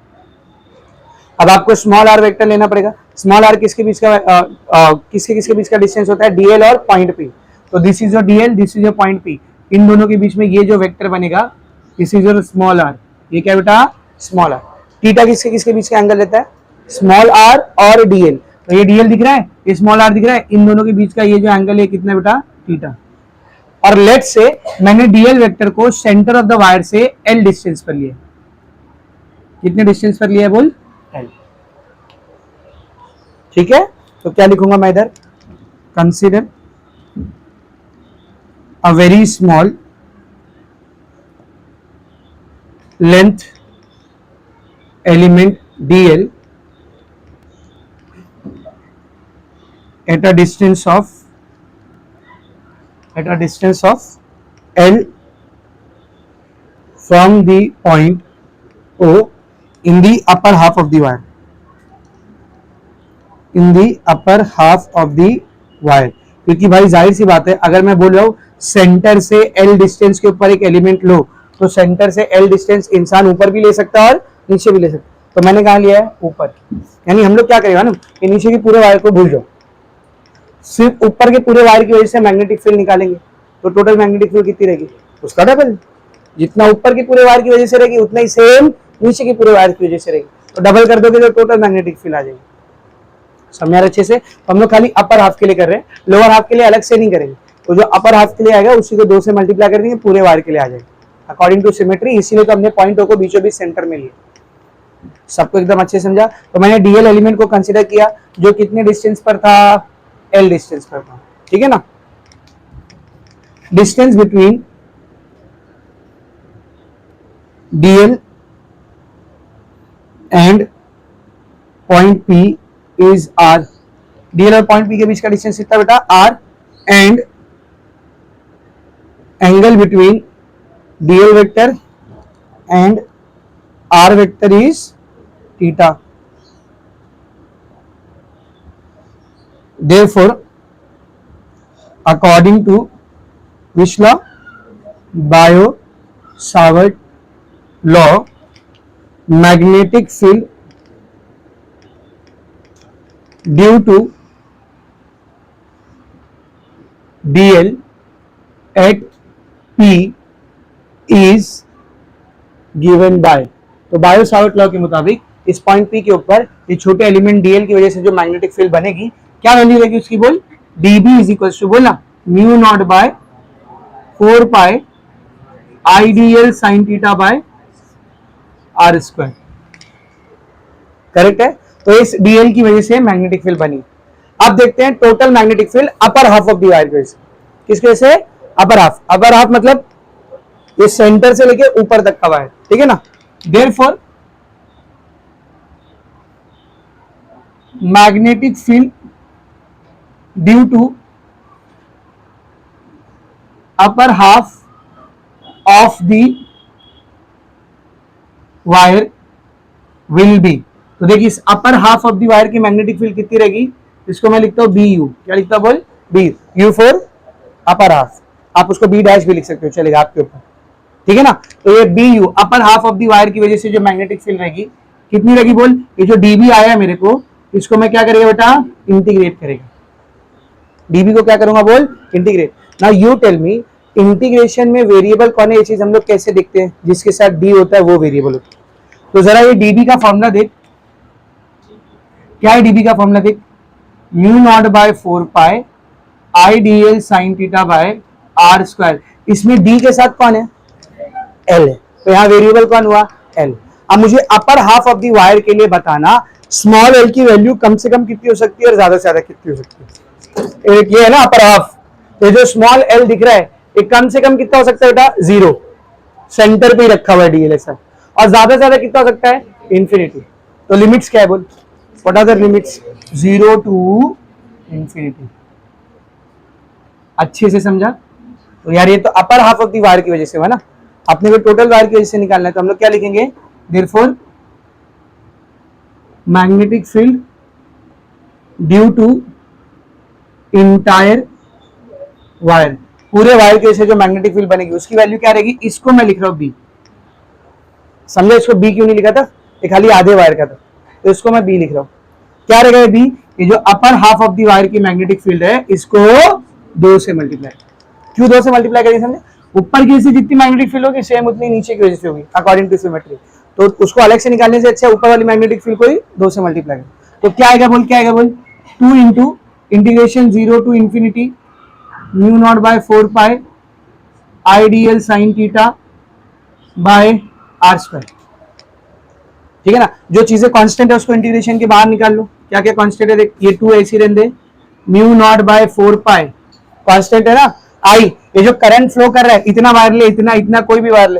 अब आपको स्मॉल r वेक्टर लेना पड़ेगा। स्मॉल r किसके बीच का किसके बीच का डिस्टेंस होता है, dl और पॉइंट P। तो this is your dl, this is your point P। इन दोनों के बीच में ये जो वेक्टर बनेगा, this is your small r, ये क्या बेटा, स्मॉल r। थीटा किसके बीच का एंगल लेता है, स्मॉल r और dl। तो ये dl दिख रहा है, ये स्मॉल r दिख रहा है, इन दोनों के बीच का ये जो एंगल है कितना बेटा, थीटा। और लेट्स से मैंने dl वेक्टर को सेंटर ऑफ द वायर से l डिस्टेंस पर लिया, कितने डिस्टेंस पर लिया है बोल, l, ठीक है। तो क्या लिखूंगा मैं इधर, consider a very small length element dl at a distance of l from the point o in the upper half of the wire, क्योंकि भाई जाहिर सी बात है, अगर मैं बोल रहा हूं सेंटर से एल डिस्टेंस के ऊपर एक एलिमेंट लो, तो सेंटर से एल डिस्टेंस इंसान ऊपर भी ले सकता है और नीचे भी ले सकता है। तो मैंने कहा लिया है ऊपर, यानी हम लोग क्या करेगा ना कि नीचे के पूरे वायर को भूल जाओ, सिर्फ ऊपर के पूरे वायर की वजह से मैग्नेटिक फील्ड निकालेंगे, तो टोटल मैग्नेटिक फील्ड कितनी रहेगी, उसका डबल। जितना ऊपर के पूरे वायर की वजह से रहेगी उतना ही सेम नीचे के पूरे वायर की वजह से रहेगी, तो डबल कर दोगे तो टोटल मैग्नेटिक फील्ड आ जाएगी। समझा अच्छे से? तो हम लोग खाली अपर हाफ के लिए कर रहे हैं, लोअर हाफ के लिए अलग से नहीं करेंगे। तो जो अपर हाफ के लिए आएगा उसी को 2 से मल्टीप्लाई कर देंगे, पूरे वायर के लिए आ जाएगा अकॉर्डिंग टू सिमेट्री। इसीलिए तो हमने पॉइंट को बीचों बीच सेंटर में लिया। सबको एकदम अच्छे समझा? तो मैंने डीएल एलिमेंट को कंसीडर किया जो कितने डिस्टेंस पर था, एल डिस्टेंस पर था, ठीक है ना। Distance between DL and point P is R. D L और पॉइंट पी के बीच का डिस्टेंस कितना बेटा, R, and angle between DL vector and R vector is theta. Therefore, according to which law? Biot-Savart law, magnetic field due to dl at p is given by। तो Biot-Savart law के मुताबिक इस point P के ऊपर ये छोटे element DL की वजह से जो मैग्नेटिक फील्ड बनेगी, क्या वैल्यू रहेगी उसकी, बोल dB इज इक्वल टू, बोलना mu not by 4 pi IDL sin theta by are square. Correct है? तो इस डीएल की वजह से मैग्नेटिक फील्ड बनी। अब देखते हैं total magnetic field upper half of the wire की वजह से। किसकी वजह से? Upper half. अपर हाफ मतलब इस सेंटर से लेके ऊपर तक का वायर, ठीक है ना। Therefore magnetic field due to upper half of the wire will be. तो देखिए इस upper half of the wire की मैग्नेटिक फील्ड कितनी रहेगी, इसको मैं लिखता हूं बी यू। क्या लिखता हूं, बोल B U for upper half. आप उसको बी डैश भी लिख सकते हो, चलेगा आपके ऊपर, ठीक है ना। तो ये B U upper half of the wire की वजह से जो मैग्नेटिक फील्ड रहेगी कितनी रहेगी, बोल ये जो डीबी आया मेरे को, इसको मैं क्या करेगा बेटा, इंटीग्रेट करेगा। डीबी को क्या करूंगा, बोल integrate. Now you tell me, integration में वेरिएबल कौन है, ये चीज हम लोग कैसे देखते हैं, जिसके साथ डी होता है वो वेरिएबल होता है। तो जरा ये डीबी का फॉर्मूला देख, क्या है डीबी का फॉर्मूला देख, mu not by 4 pi IDL sin theta by are square. इसमें डी के साथ कौन है, एल है, तो यहाँ वेरिएबल कौन हुआ, एल। अब मुझे अपर हाफ ऑफ द वायर के लिए बताना स्मॉल एल की वैल्यू कम से कम कितनी हो सकती है और ज्यादा से ज्यादा कितनी हो सकती है। एक ये है ना अपर हाफ, तो जो स्मॉल एल दिख रहा है ये कम से कम कितना हो सकता है बेटा, 0, सेंटर पे ही रखा हुआ है डीएल ऐसा, और ज्यादा से ज्यादा कितना हो सकता है, इंफिनिटी। तो लिमिट्स क्या है, बोल what are the limits, 0 to infinity. अच्छे से समझा? तो यार ये तो upper half of the wire की वजह से हुआ ना, अपने को टोटल वायर की वजह से निकालना है, तो हम लोग क्या लिखेंगे, therefore magnetic field due to entire wire, पूरे वायर की वजह से जो मैग्नेटिक फील्ड बनेगी उसकी वैल्यू क्या रहेगी, इसको मैं लिख रहा हूं बी। समझे? इसको बी क्यों नहीं लिखा था, ये खाली आधे वायर का था, तो इसको मैं बी लिख रहा हूं। क्या रहेगा बी, ये जो अपर हाफ ऑफ द वायर की मैग्नेटिक फील्ड है इसको 2 से मल्टीप्लाई। क्यों 2 से मल्टीप्लाई करेंगे, समझे? ऊपर की वजह से जितनी मैग्नेटिक फील्ड होगी सेम उतनी नीचे की वजह से होगी अकॉर्डिंग टू सिमेट्री। तो उसको अलग से निकालने से अच्छा ऊपर वाली मैग्नेटिक फील्ड को ही 2 से मल्टीप्लाई करें। तो क्या आएगा, बोल क्या आएगा, बोल 2 into integration 0 to infinity mu not by 4 pi IDL sin theta by are square. ठीक है ना, जो चीजें कांस्टेंट है उसको इंटीग्रेशन के बाहर निकाल लो। क्या क्या कांस्टेंट है, देख ये 2 ऐसी रहने दे, mu not by 4 pi constant है ना, आई ये जो करंट फ्लो कर रहा है इतना वायर ले, इतना इतना कोई भी वायर ले,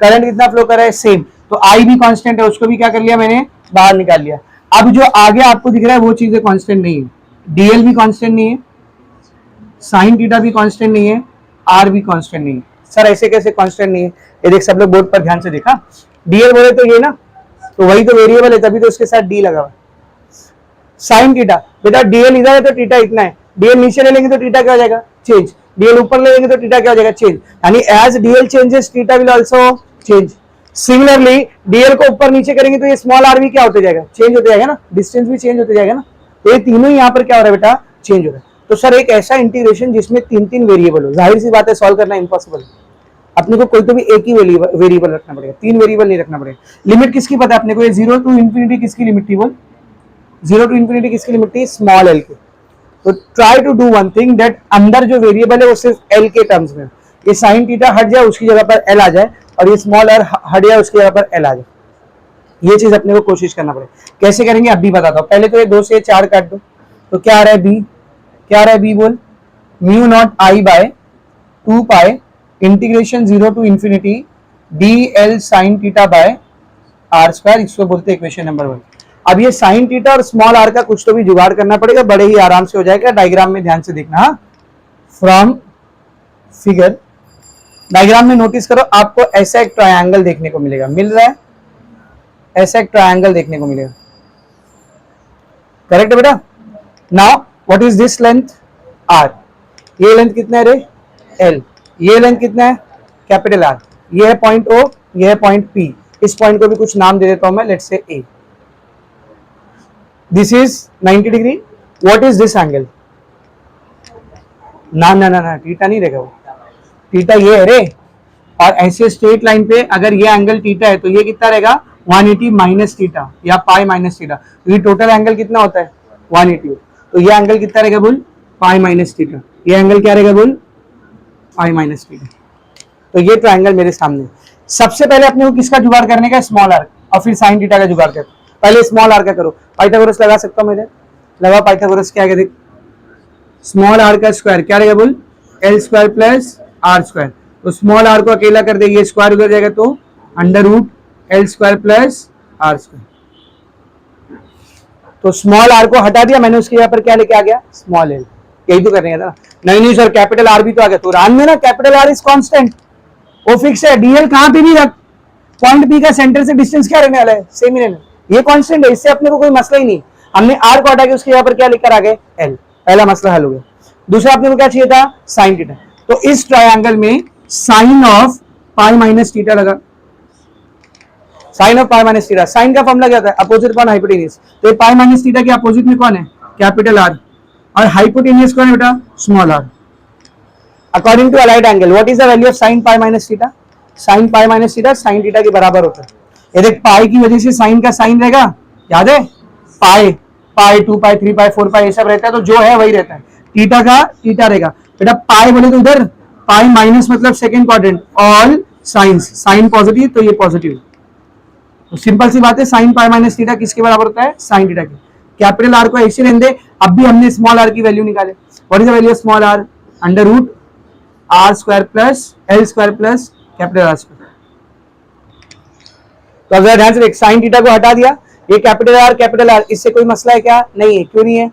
करंट कितना फ्लो कर रहा है, सेम। तो आई भी कांस्टेंट है, उसको भी क्या कर लिया मैंने, बाहर निकाल लिया। अब जो आगे आपको दिख रहा है वो चीजें कांस्टेंट नहीं है, डीएल भी कांस्टेंट नहीं है, साइन थीटा भी कांस्टेंट नहीं है, आर भी कांस्टेंट नहीं है। सर ऐसे कैसे कांस्टेंट नहीं है, ये देख सब लोग बोर्ड पर ध्यान से देखा, डीएल बोले तो ये ना, तो वही तो वेरिएबल है, तभी तो उसके साथ डी लगा हुआ। साइन थीटा, बेटा डीएल इधर है तो थीटा इतना है, डीएल नीचे ले लेंगे तो थीटा क्या हो जाएगा, चेंज, डीएल ऊपर ले लेंगे तो थीटा क्या हो जाएगा, चेंज। यानी as D L changes theta will also change. Similarly D L को ऊपर नीचे करेंगे तो ये स्मॉल आर भी क्या होते जाएगा, चेंज होते जाएगा ना, डिस्टेंस भी चेंज होते जाएगा ना। तो ये तीनों यहाँ पर क्या हो रहा है बेटा, चेंज हो रहा है। तो सर एक ऐसा इंटीग्रेशन जिसमें तीन तीन वेरिएबल हो, जाहिर सी बात है सॉल्व करना इम्पॉसिबल है। अपने को कोई तो भी एक ही वेरिएबल रखना पड़ेगा, तीन वेरिएबल नहीं रखना पड़ेगा। लिमिट किसकी पता है अपने को, ये 0 to infinity किसकी लिमिट थी, बोल 0 to infinity किसकी लिमिट थी, स्मॉल एल की। तो try to do one thing that अंदर जो वेरिएबल है वो सिर्फ एल के टर्म्स में, ये साइन थीटा हट जाए उसकी जगह पर एल आ जाए, और ये स्मॉल आर हट जाए उसकी जगह पर एल आ जाए। ये चीज अपने को कोशिश करना पड़ेगा। कैसे करेंगे अब भी बताता हूँ। पहले तो ये 2 से 4 काट दो, तो क्या आ रहा है बी, क्या आ रहा है बी बोल, mu not I by 2 pi integration 0 to infinity D L sine theta by are square, इसको बोलते हैं इक्वेशन नंबर 1। अब ये साइन थीटा और स्मॉल आर का कुछ तो भी जुगाड़ करना पड़ेगा, बड़े ही आराम से हो जाएगा। डायग्राम में ध्यान से देखना, फ्रॉम फिगर, डायग्राम में नोटिस करो, आपको ऐसा एक ट्रायंगल देखने को मिलेगा, मिल रहा है, ऐसा एक ट्रायंगल देखने को मिलेगा, करेक्ट है बेटा। Now what is this length, R, ये लेंथ कितना है रे, एल, ये लेंथ कितना है, कैपिटल आर, ये है पॉइंट ओ, ये है पॉइंट पी, इस पॉइंट को भी कुछ नाम दे देता हूं मैं, let's say A. This is 90 degree, what is this angle, ना ना ना ना थीटा नहीं रहेगा वो, थीटा ये है रे, और ऐसे स्ट्रेट लाइन पे अगर ये एंगल थीटा है तो ये कितना रहेगा, 180 माइनस थीटा या पाई माइनस थीटा, तो ये टोटल एंगल कितना होता है 180, तो ये एंगल कितना रहेगा बोल, पाई माइनस थीटा, ये एंगल क्या रहेगा बोल, पाई माइनस थीटा। तो ये ट्रायंगल मेरे सामने। सबसे पहले अपने को किसका जुगाड़ करने का, स्मॉल आर, और फिर साइन थीटा का जुगाड़ कर। पहले स्मॉल आर का करो, पाइथागोरस लगा सकता हूं मेरे, लगा पाइथागोरस, क्या देख, स्मॉल आर का स्क्वायर क्या रहेगा बोल, L square plus are square, तो स्मॉल आर को अकेला कर देंगे, स्क्वायर उधर जाएगा तो under root L square plus are square. तो स्मॉल आर को हटा दिया मैंने, उसके यहाँ पर क्या लेके आ गया, स्मॉल एल, यही तो करने का था। नहीं सर कैपिटल आर भी तो आ गया, तो रान में ना कैपिटल आर इज कांस्टेंट, वो फिक्स है, डीएल कहां पे भी रख, पॉइंट पी का सेंटर से डिस्टेंस क्या रहने वाला है, सेम ही रहना, ये कांस्टेंट है, इससे अपने को कोई मसला ही नहीं। हमने आर को हटा के उसके यहाँ पर क्या लेकर आ गए, एल, पहला मसला हल हो गया। दूसरा अपने को क्या चाहिए था, साइन थीटा, तो इस ट्रायंगल में sine of pi minus theta लगा, sine of pi minus theta, sine का फॉर्मूला क्या होता है, अपोजिट अपॉन हाइपोटेन्यूज, तो पाई माइनस थीटा के अपोजिट में कौन है, कैपिटल आर, और हाइपोटेन्यूज कौन है बेटा, small R. According to allied angle what is the value of sine pi minus theta, sine pi minus theta sine theta के बराबर होता है। ये देख पाई की वजह से साइन का साइन रहेगा, याद है, पाई, पाई 2 पाई 3 पाई 4 पाई ये सब रहता है, तो जो है वही रहता है, थीटा का थीटा रहेगा बेटा। पाई बोले तो इधर पाई माइनस मतलब second quadrant, all science, sine positive तो ये पॉजिटिव, तो सिंपल सी बात है, साइन पाई माइनस थीटा किसके बराबर होता है, साइन थीटा के। कैपिटल आर को ऐसे रहने दे, अब भी हमने स्मॉल आर की वैल्यू निकाले, what is the value of small R, under root R square plus L square plus capital R square. तो अगर ध्यान से देख, साइन थीटा को हटा दिया, ये कैपिटल आर, इससे कोई मसला है क्या, नहीं है, क्यों नहीं है,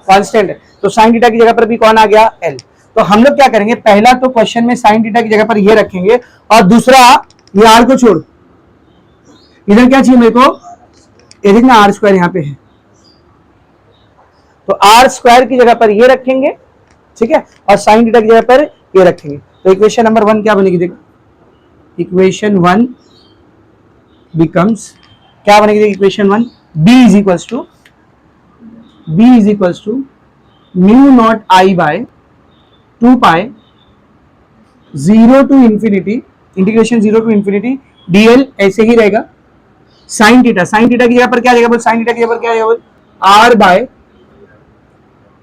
कांस्टेंट है, तो साइन थीटा की जगह पर भी कौन आ गया, एल। तो हम लोग क्या करेंगे, पहला तो क्वेश्चन में साइन थीटा की जगह पर ये रखेंगे, और दूसरा ये आर को छोड़, इधर क्या चाहिए मेरे को, ये देखना आर स्क्वायर यहाँ पे है, तो आर स्क्वायर की जगह पर ये रखेंगे, ठीक है, और साइन थीटा की जगह पर ये रखेंगे। तो इक्वेशन नंबर 1 क्या बनेगी, देखो इक्वेशन 1 बिकम्स, क्या बनेगी equation 1, b is equals to mu not I by 2 pi 0 to infinity integration 0 to infinity dl, ऐसे ही रहेगा, साइन थीटा, साइन थीटा की जगह पर क्या आ जाएगा बोल, साइन थीटा की जगह पर क्या आ जाएगा बोल, r by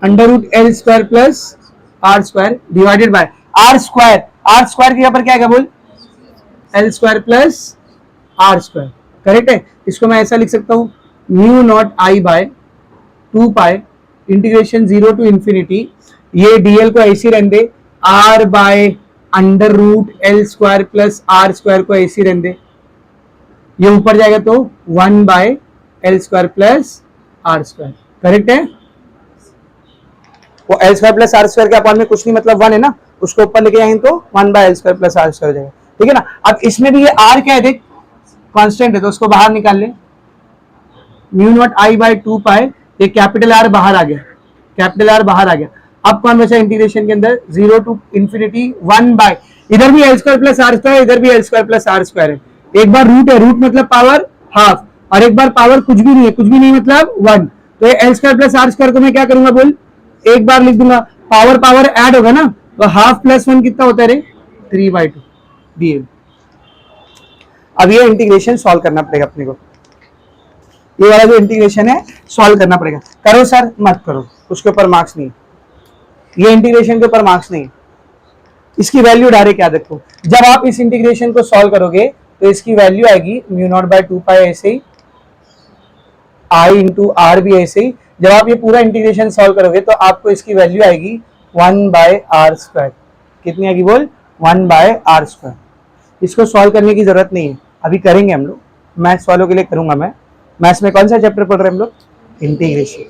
under root L square plus are square divided by are square, r square की जगह पर क्या आएगा बोल, L square plus are square, correct है। इसको मैं ऐसा लिख सकता हूं, mu not I by 2 pi integration 0 to infinity, ये डीएल को ऐसे रहने दे, r by under root L square plus are square को ऐसे रहने दे, ये ऊपर जाएगा तो 1 by L square plus are square, correct है। वो L square plus are square के अपॉन में कुछ नहीं मतलब 1 है ना, उसको ऊपर लेके जाएंगे तो 1 by L square plus are square हो जाएगा, ठीक है ना। अब इसमें भी ये आर क्या है देख, कांस्टेंट है, तो उसको बाहर निकाल ले, म्यू नॉट आई बाय 2 पाई, ये कैपिटल आर बाहर आ गया, कैपिटल आर बाहर आ गया। अब कौन बचा इंटीग्रेशन के अंदर, 0 टू इंफिनिटी 1 बाय, इधर भी L square plus are square, इधर भी L square plus are square है। एक बार रूट है, रूट मतलब पावर हाफ, और एक बार पावर कुछ भी नहीं है, कुछ भी नहीं मतलब 1, तो ये L square plus are square को मैं क्या करूंगा बोल, एक बार लिख दूंगा, पावर पावर ऐड होगा ना, तो हाफ प्लस 1 कितना होता है रे, 3/2 dl। अब ये इंटीग्रेशन सॉल्व करना पड़ेगा अपने को, ये वाला जो इंटीग्रेशन है सॉल्व करना पड़ेगा। करो सर, मत करो, उसके ऊपर मार्क्स नहीं, ये इंटीग्रेशन के ऊपर मार्क्स नहीं, इसकी वैल्यू डायरेक्ट याद रखो। जब आप इस इंटीग्रेशन को सॉल्व करोगे तो इसकी वैल्यू आएगी म्यू नॉट बाय 2 पाई ऐसे ही, आई इंटू आर भी ऐसे ही। जब आप ये पूरा इंटीग्रेशन सॉल्व करोगे तो आपको इसकी वैल्यू आएगी 1 बाय आर स्क्वायर, कितनी आएगी बोल, 1 बाय आर स्क्वायर। इसको सॉल्व करने की जरूरत नहीं है, अभी करेंगे हम लोग, मैथ्स वालों के लिए करूंगा मैं। मैथ्स में कौन सा चैप्टर पढ़ रहे हैं हम लोग, इंटीग्रेशन,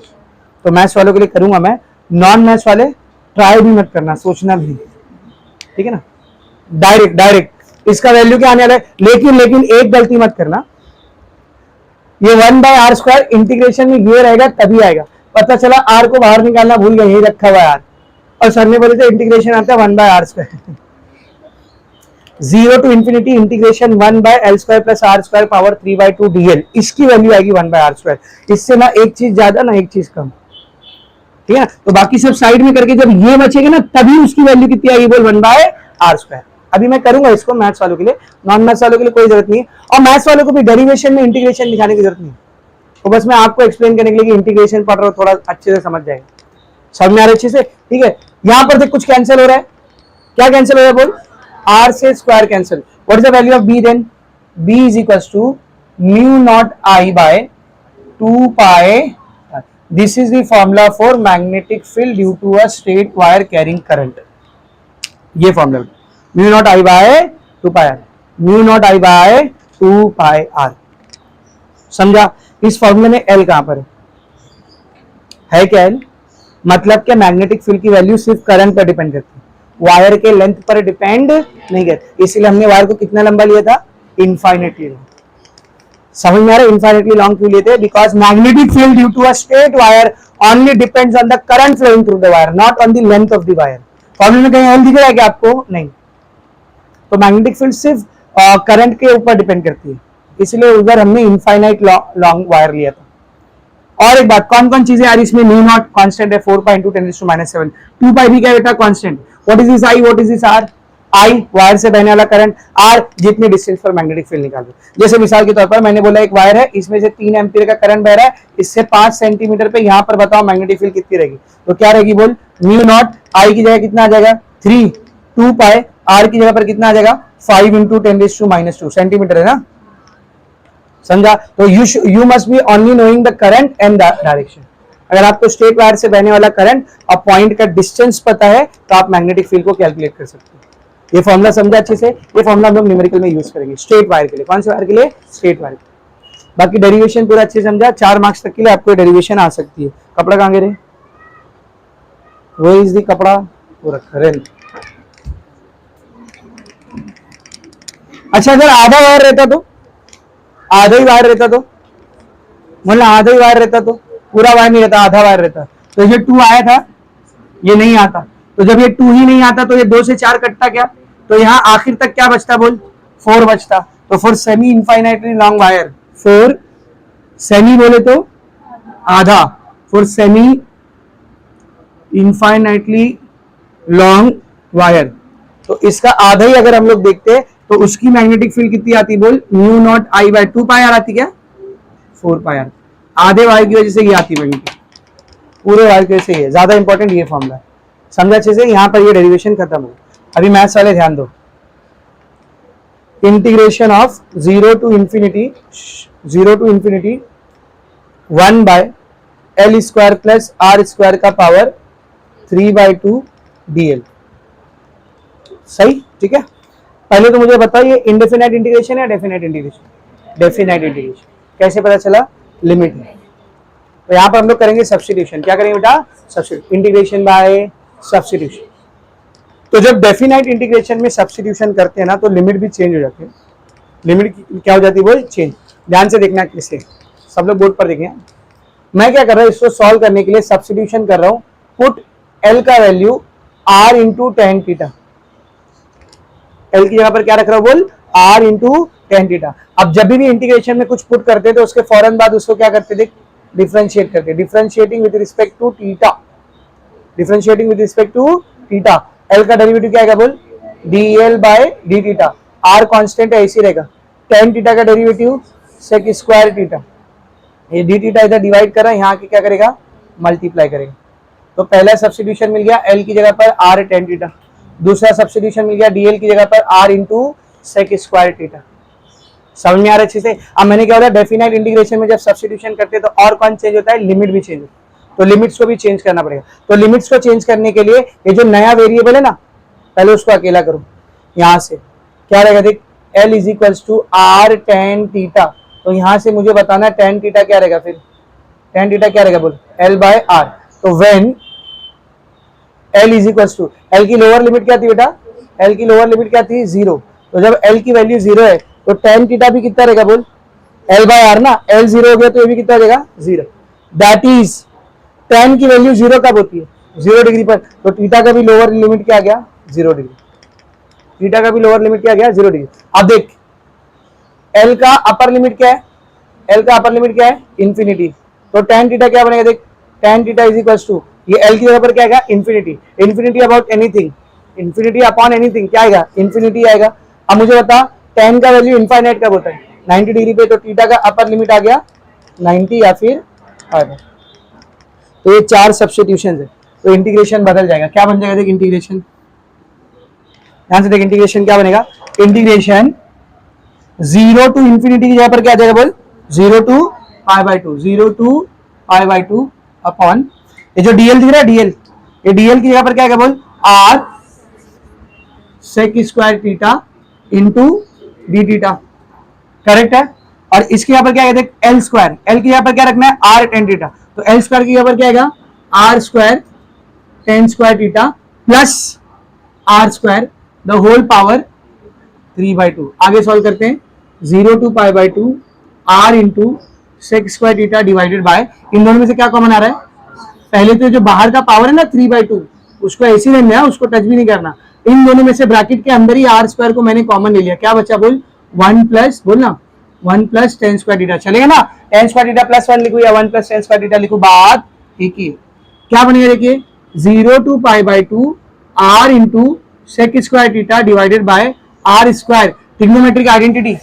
तो मैथ्स वालों के लिए करूंगा मैं, नॉन मैथ्स वाले ट्राई भी मत करना, सोचना भी, ठीक है ना। डायरेक्ट डायरेक्ट इसका वैल्यू क्या आने वाला है, लेकिन एक गलती मत करना, ये 1 बाय आर स्क्वायर इंटीग्रेशन में ये रहेगा तभी आएगा, पता चला आर को बाहर निकालना भूल गए, यही रखा हुआ है आर, और सर ने बोले थे इंटीग्रेशन आता है 1 by are square. 0 to infinity integration 1 by L square plus are square power 3/2 dl, इसकी वैल्यू आएगी 1 बाय आर स्क्वायर। इससे ना एक चीज ज्यादा ना एक चीज कम, ठीक है ना। तो बाकी सब साइड में करके जब ये बचेगा ना तभी उसकी वैल्यू कितनी आएगी बोल, 1 बाय आर स्क्वायर। अभी मैं करूंगा इसको मैथ्स वालों के लिए, नॉन मैथ्स वालों के लिए कोई जरूरत नहीं है, और मैथ्स वालों को भी डेरिवेशन में इंटीग्रेशन दिखाने की जरूरत नहीं है, तो बस मैं आपको एक्सप्लेन करने के लिए कि इंटीग्रेशन पढ़ रहा हूं, थोड़ा अच्छे से समझ जाएगा, समझ में आ रहा है अच्छे से, ठीक है। यहां पर देख कुछ कैंसिल हो रहा है, क्या कैंसिल हो रहा है बोल, आर से square cancel, what is the value of b then, b is equals to mu not I by 2 pi, this is the formula for magnetic field due to a straight wire carrying current, ये formula mu not I by 2 pi r, mu not I by 2 pi r, समझा। इस फॉर्मूले में L कहां पर है क्या L, मतलब क्या मैग्नेटिक फील्ड की वैल्यू सिर्फ करंट पर डिपेंड करती है, वायर के लेंथ पर डिपेंड नहीं करती, इसलिए हमने वायर को कितना लंबा लिया था, इनफाइनेटली लॉन्ग। समझ में आ रहा है इनफाइनेटली लॉन्ग क्यों लेते हैं, because magnetic field due to a straight wire only depends on the current flowing through the wire, not on the length of the wire. फॉर्मूले में कहीं एल दिख रहा है क्या आपको, नहीं, तो मैग्नेटिक फील्ड सिर्फ करंट के ऊपर डिपेंड करती है, इसलिए उधर हमने इनफाइनाइट लॉन्ग वायर लिया था। और एक बात, कौन कौन चीजें आ रही इसमें, म्यू नॉट कांस्टेंट है 4 पाई इंटू 10⁻⁷, 2 पाई भी क्या बेटा constant, what is this I, what is this R, I wire से बहने वाला करंट, आर जितने डिस्टेंस पर मैग्नेटिक फील्ड निकाल दो। जैसे मिसाल के तौर पर मैंने बोला एक वायर है, इसमें से 3 एम्पीयर का करंट बह रहा है, इससे 5 सेंटीमीटर पे यहाँ पर बताओ मैग्नेटिक फील्ड कितनी रहेगी, तो क्या रहेगी बोल, म्यू नॉट आई की जगह कितना आ जाएगा 3, 2 पाई आर की जगह पर कितना आ जाएगा 5 इंटू 10⁻² सेंटीमीटर है ना, समझा। तो you must be only knowing the current and the direction. अगर आपको स्ट्रेट वायर से बहने वाला करंट और पॉइंट का डिस्टेंस पता है तो आप मैग्नेटिक फील्ड को कैलकुलेट कर सकते हो। ये फॉर्मूला समझा अच्छे से, ये फॉर्मूला हम लोग न्यूमेरिकल में यूज करेंगे स्ट्रेट वायर के लिए। कौन से वायर के लिए, स्ट्रेट वायर। बाकी डेरिवेशन पूरा अच्छे से समझा, 4 मार्क्स तक के लिए आपको डेरिवेशन आ सकती है। कपड़ा कहाँ गिरे, वो इज दी कपड़ा वो रखा रहे। अच्छा अगर आधा वायर रहता तो, आधा ही वायर रहता तो, मतलब आधा ही वायर रहता तो, पूरा वायर नहीं रहता, आधा वायर रहता, तो ये 2 आया था, ये नहीं आता, तो जब ये 2 ही नहीं आता तो ये 2 से 4 कटता क्या, तो यहाँ आखिर तक क्या बचता बोल, 4 बचता। तो for semi infinitely long wire, for semi बोले तो आधा, for semi infinitely long wire, तो इसका आधा ही अगर हम लोग देखते हैं तो उसकी मैग्नेटिक फील्ड कितनी आती बोल, mu not I by 2 pi R आती क्या, 4 पाई आर। आधे वायर की वजह से ये आती मैग्नेटिक, पूरे वायर की वजह से ये, ज्यादा इंपॉर्टेंट ये फॉर्मूला है, समझा अच्छे से। यहाँ पर ये डेरिवेशन खत्म हो। अभी मैथ्स वाले ध्यान दो, integration of 0 to infinity 1 by L square plus are square का पावर 3/2 dl, सही। ठीक है, पहले तो मुझे बताओ ये इंडेफिनाइट इंटीग्रेशन है डेफिनाइट इंटीग्रेशन? Definite integration. कैसे पता चला? लिमिट है। तो यहाँ पर हम लोग करेंगे सब्स्टिट्यूशन। क्या करेंगे बेटा? Substitute, integration by substitution. तो जब डेफिनाइट इंटीग्रेशन में सब्स्टिट्यूशन करते हैं ना तो लिमिट भी चेंज हो जाती है। लिमिट क्या हो जाती है? बोल चेंज। ध्यान से देखना किससे, सब लोग बोर्ड पर देखें। मैं क्या कर रहा हूँ, इसको सॉल्व करने के लिए सब्स्टिट्यूशन कर रहा हूँ। पुट एल का value R into tan theta. L की जगह पर क्या रख रहा हूँ? बोल आर इंटू टेन थीटा। अब जब भी इंटीग्रेशन में कुछ पुट करते तो उसके फौरन बाद उसको क्या करते? देख, डिफरेंशिएट करते। Differentiating with respect to theta. Differentiating with respect to theta. L का डेरिवेटिव क्या आएगा? बोल D L by D theta. R constant है, ऐसी रहेगा। टेन थीटा का डेरिवेटिव सेक स्क्वायर थीटा। ये डी थीटा इधर डिवाइड कर रहा है, यहाँ की क्या करेगा? मल्टीप्लाई करेगा। तो पहला सब्स्टिट्यूशन मिल गया एल की जगह पर आर टेन थीटा। दूसरा सब्स्टिट्यूशन मिल गया डीएल की जगह पर R into sec square theta. समझ में आ रहा है अच्छे से? अब मैंने क्या बोला, डेफिनाइट इंटीग्रेशन में जब सब्स्टिट्यूशन करते हैं तो और कौन चेंज होता है? लिमिट भी चेंज होता है। तो लिमिट्स को भी चेंज करना पड़ेगा। तो लिमिट्स को चेंज करने के लिए ये जो नया वेरिएबल है ना, पहले उसको अकेला करो। यहां से क्या रहेगा? देख, L is equals to R tan theta. तो यहां से मुझे बताना टेन थीटा क्या रहेगा? फिर टेन थीटा क्या रहेगा? बोल एल बाय आर। तो when L is equals to, L की लोअर लिमिट क्या थी बेटा? एल की लोअर लिमिट क्या थी? 0। तो जब एल की वैल्यू 0 है तो टेन थीटा भी कितना रहेगा? बोल एल बाय आर ना। एल 0 हो गया तो ये भी कितना रहेगा? 0। दैट इज टेन की वैल्यू 0 कब होती है? 0 डिग्री पर। तो थीटा का भी लोअर लिमिट क्या आ गया? 0 डिग्री। थीटा का भी लोअर लिमिट क्या आ गया? 0 डिग्री। अब देख, एल का अपर लिमिट क्या है? एल का अपर लिमिट क्या है? इन्फिनिटी। तो टेन थीटा क्या बनेगा? देख, tan theta is equals to, ये एल की जगह पर क्या आएगा? Infinity. Infinity about anything, infinity upon anything क्या आएगा? इन्फिनिटी आएगा। अब मुझे बता, टेन का वैल्यू इनफाइनाइट कब होता है? 90 डिग्री पे। तो थीटा का अपर लिमिट आ गया 90 या फिर आएगा। तो ये चार सब्स्टिट्यूशन है, तो इंटीग्रेशन बदल जाएगा। क्या बन जाएगा? देख इंटीग्रेशन, ध्यान से देख, इंटीग्रेशन क्या बनेगा? इंटीग्रेशन 0 टू इंफिनिटी की जगह पर क्या आ जाएगा? बोल 0 to pi by 2, 0 to pi by 2 upon, ये जो डीएल दिख रहा है डीएल, ये डीएल की जगह पर क्या आएगा? बोल R sec square theta into d theta. Correct है। और इसके यहाँ पर क्या है? देख, एल स्क्वायर, एल की यहाँ पर क्या रखना है? R tan theta. तो एल स्क्वायर की यहाँ पर क्या आएगा? R square tan square theta plus are square the whole power 3/2। आगे सॉल्व करते हैं। 0 to pi by 2 are into sec square theta divided by, इन दोनों में से क्या कॉमन आ रहा है? पहले तो जो बाहर का पावर है ना 3/2, उसको ऐसे ही रहना है, उसको टच भी नहीं करना। इन दोनों में से ब्रैकेट के अंदर ही आर स्क्वायर को मैंने कॉमन ले लिया। क्या बचा? बोल 1 प्लस, बोल ना 1 प्लस टेन स्क्वायर थीटा। चलेगा ना? टेन स्क्वायर थीटा प्लस 1 लिखू या 1 प्लस टेन स्क्वायर थीटा लिखू, बात ठीक ही। क्या बनेगा? देखिए 0 to pi by 2 are into sec square theta divided by are square, trigonometric identity,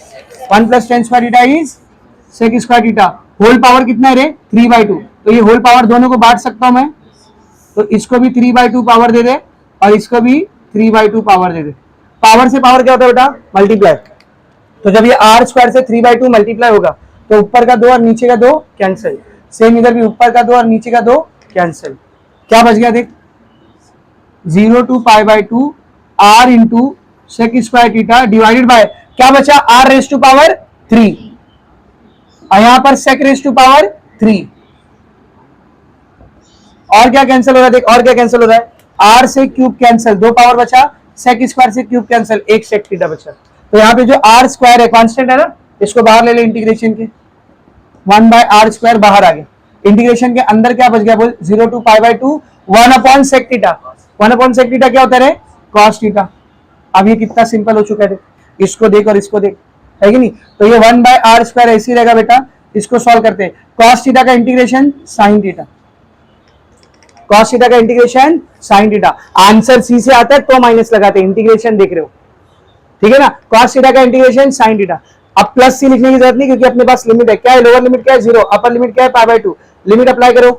1 plus tan square theta is sec square theta. Whole power कितना है रे? 3/2। तो ये होल पावर दोनों को बांट सकता हूं मैं, तो इसको भी 3/2 पावर दे दे और इसको भी 3/2 पावर दे दे। पावर से पावर क्या होता है बेटा? मल्टीप्लाई। तो जब ये आर स्क्वायर से 3/2 मल्टीप्लाई होगा तो ऊपर का 2 और नीचे का 2 कैंसिल। सेम इधर भी ऊपर का 2 और नीचे का 2 कैंसिल। क्या बच गया? देख, 0 to pi by 2 are into sec square theta divided by क्या बचा? आर रेज टू पावर 3 और यहां पर सेक रेज टू पावर 3। और क्या कैंसिल हो रहा है? देख, और क्या कैंसिल हो रहा है? आर से क्यूब कैंसिल, 2 पावर बचा, सेक स्क्वायर से क्यूब कैंसिल, 1 सेक थीटा बचा। तो यहाँ पे जो आर स्क्वायर है कांस्टेंट है ना, इसको बाहर ले ले इंटीग्रेशन के, 1 बाय आर स्क्वायर बाहर आ गया। इंटीग्रेशन के अंदर क्या बच गया? बोल 0 to pi by 2 1 upon sec theta. 1 upon sec theta क्या होता है? Cos theta. अब ये कितना सिंपल हो चुका है, इसको देख और इसको देख, है कि नहीं? तो ये 1 बाय आर स्क्वायर ऐसे रहेगा बेटा। इसको सॉल्व करते हैं। कॉस थीटा का integration sine theta, cos theta का integration sine theta. Answer C से आता है तो माइनस लगाते हैं, इंटीग्रेशन देख रहे हो, ठीक है ना? कॉस थीटा का इंटीग्रेशन साइन थीटा। अब प्लस सी लिखने की जरूरत नहीं क्योंकि अपने पास लिमिट है। क्या है? लोअर लिमिट क्या है? 0, अपर लिमिट क्या है? पाई बाय 2। लिमिट अप्लाई करो,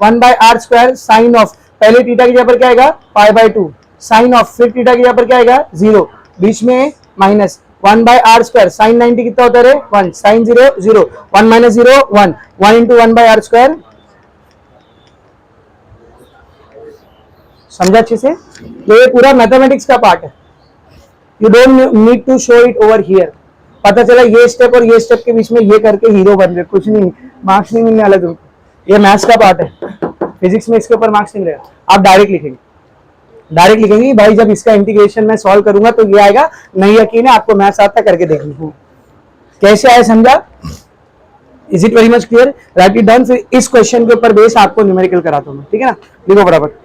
1 by are square sine of, पहले थीटा की जगह पर क्या आएगा? पाई बाय 2 साइन ऑफ, फिर थीटा की जगह पर क्या आएगा? 0, बीच में minus 1 by are square sine 90 कितना होता है? 1 sine 0 0, 1 minus 0 1, 1 into 1 by are square. समझा अच्छे से? तो ये पूरा मैथमेटिक्स का पार्ट है। You don't need to show it over here. पता चला ये स्टेप और ये स्टेप के बीच में ये करके हीरो बन रहे, कुछ नहीं, मार्क्स नहीं मिलने वाला तुमको, ये मैथ्स का पार्ट है। फिजिक्स में इसके ऊपर मार्क्स नहीं मिलेगा, आप डायरेक्ट लिखेंगे, डायरेक्ट लिखेंगे भाई जब इसका इंटीग्रेशन मैं सॉल्व करूंगा तो ये आएगा, नहीं यकीन है आपको मैथ्स आता करके देखेंगे कैसे आया, समझा? Is it very much clear? Right it down. फिर इस क्वेश्चन के ऊपर बेस आपको न्यूमेरिकल कराता हूँ, ठीक है ना? लिखो फटाफट।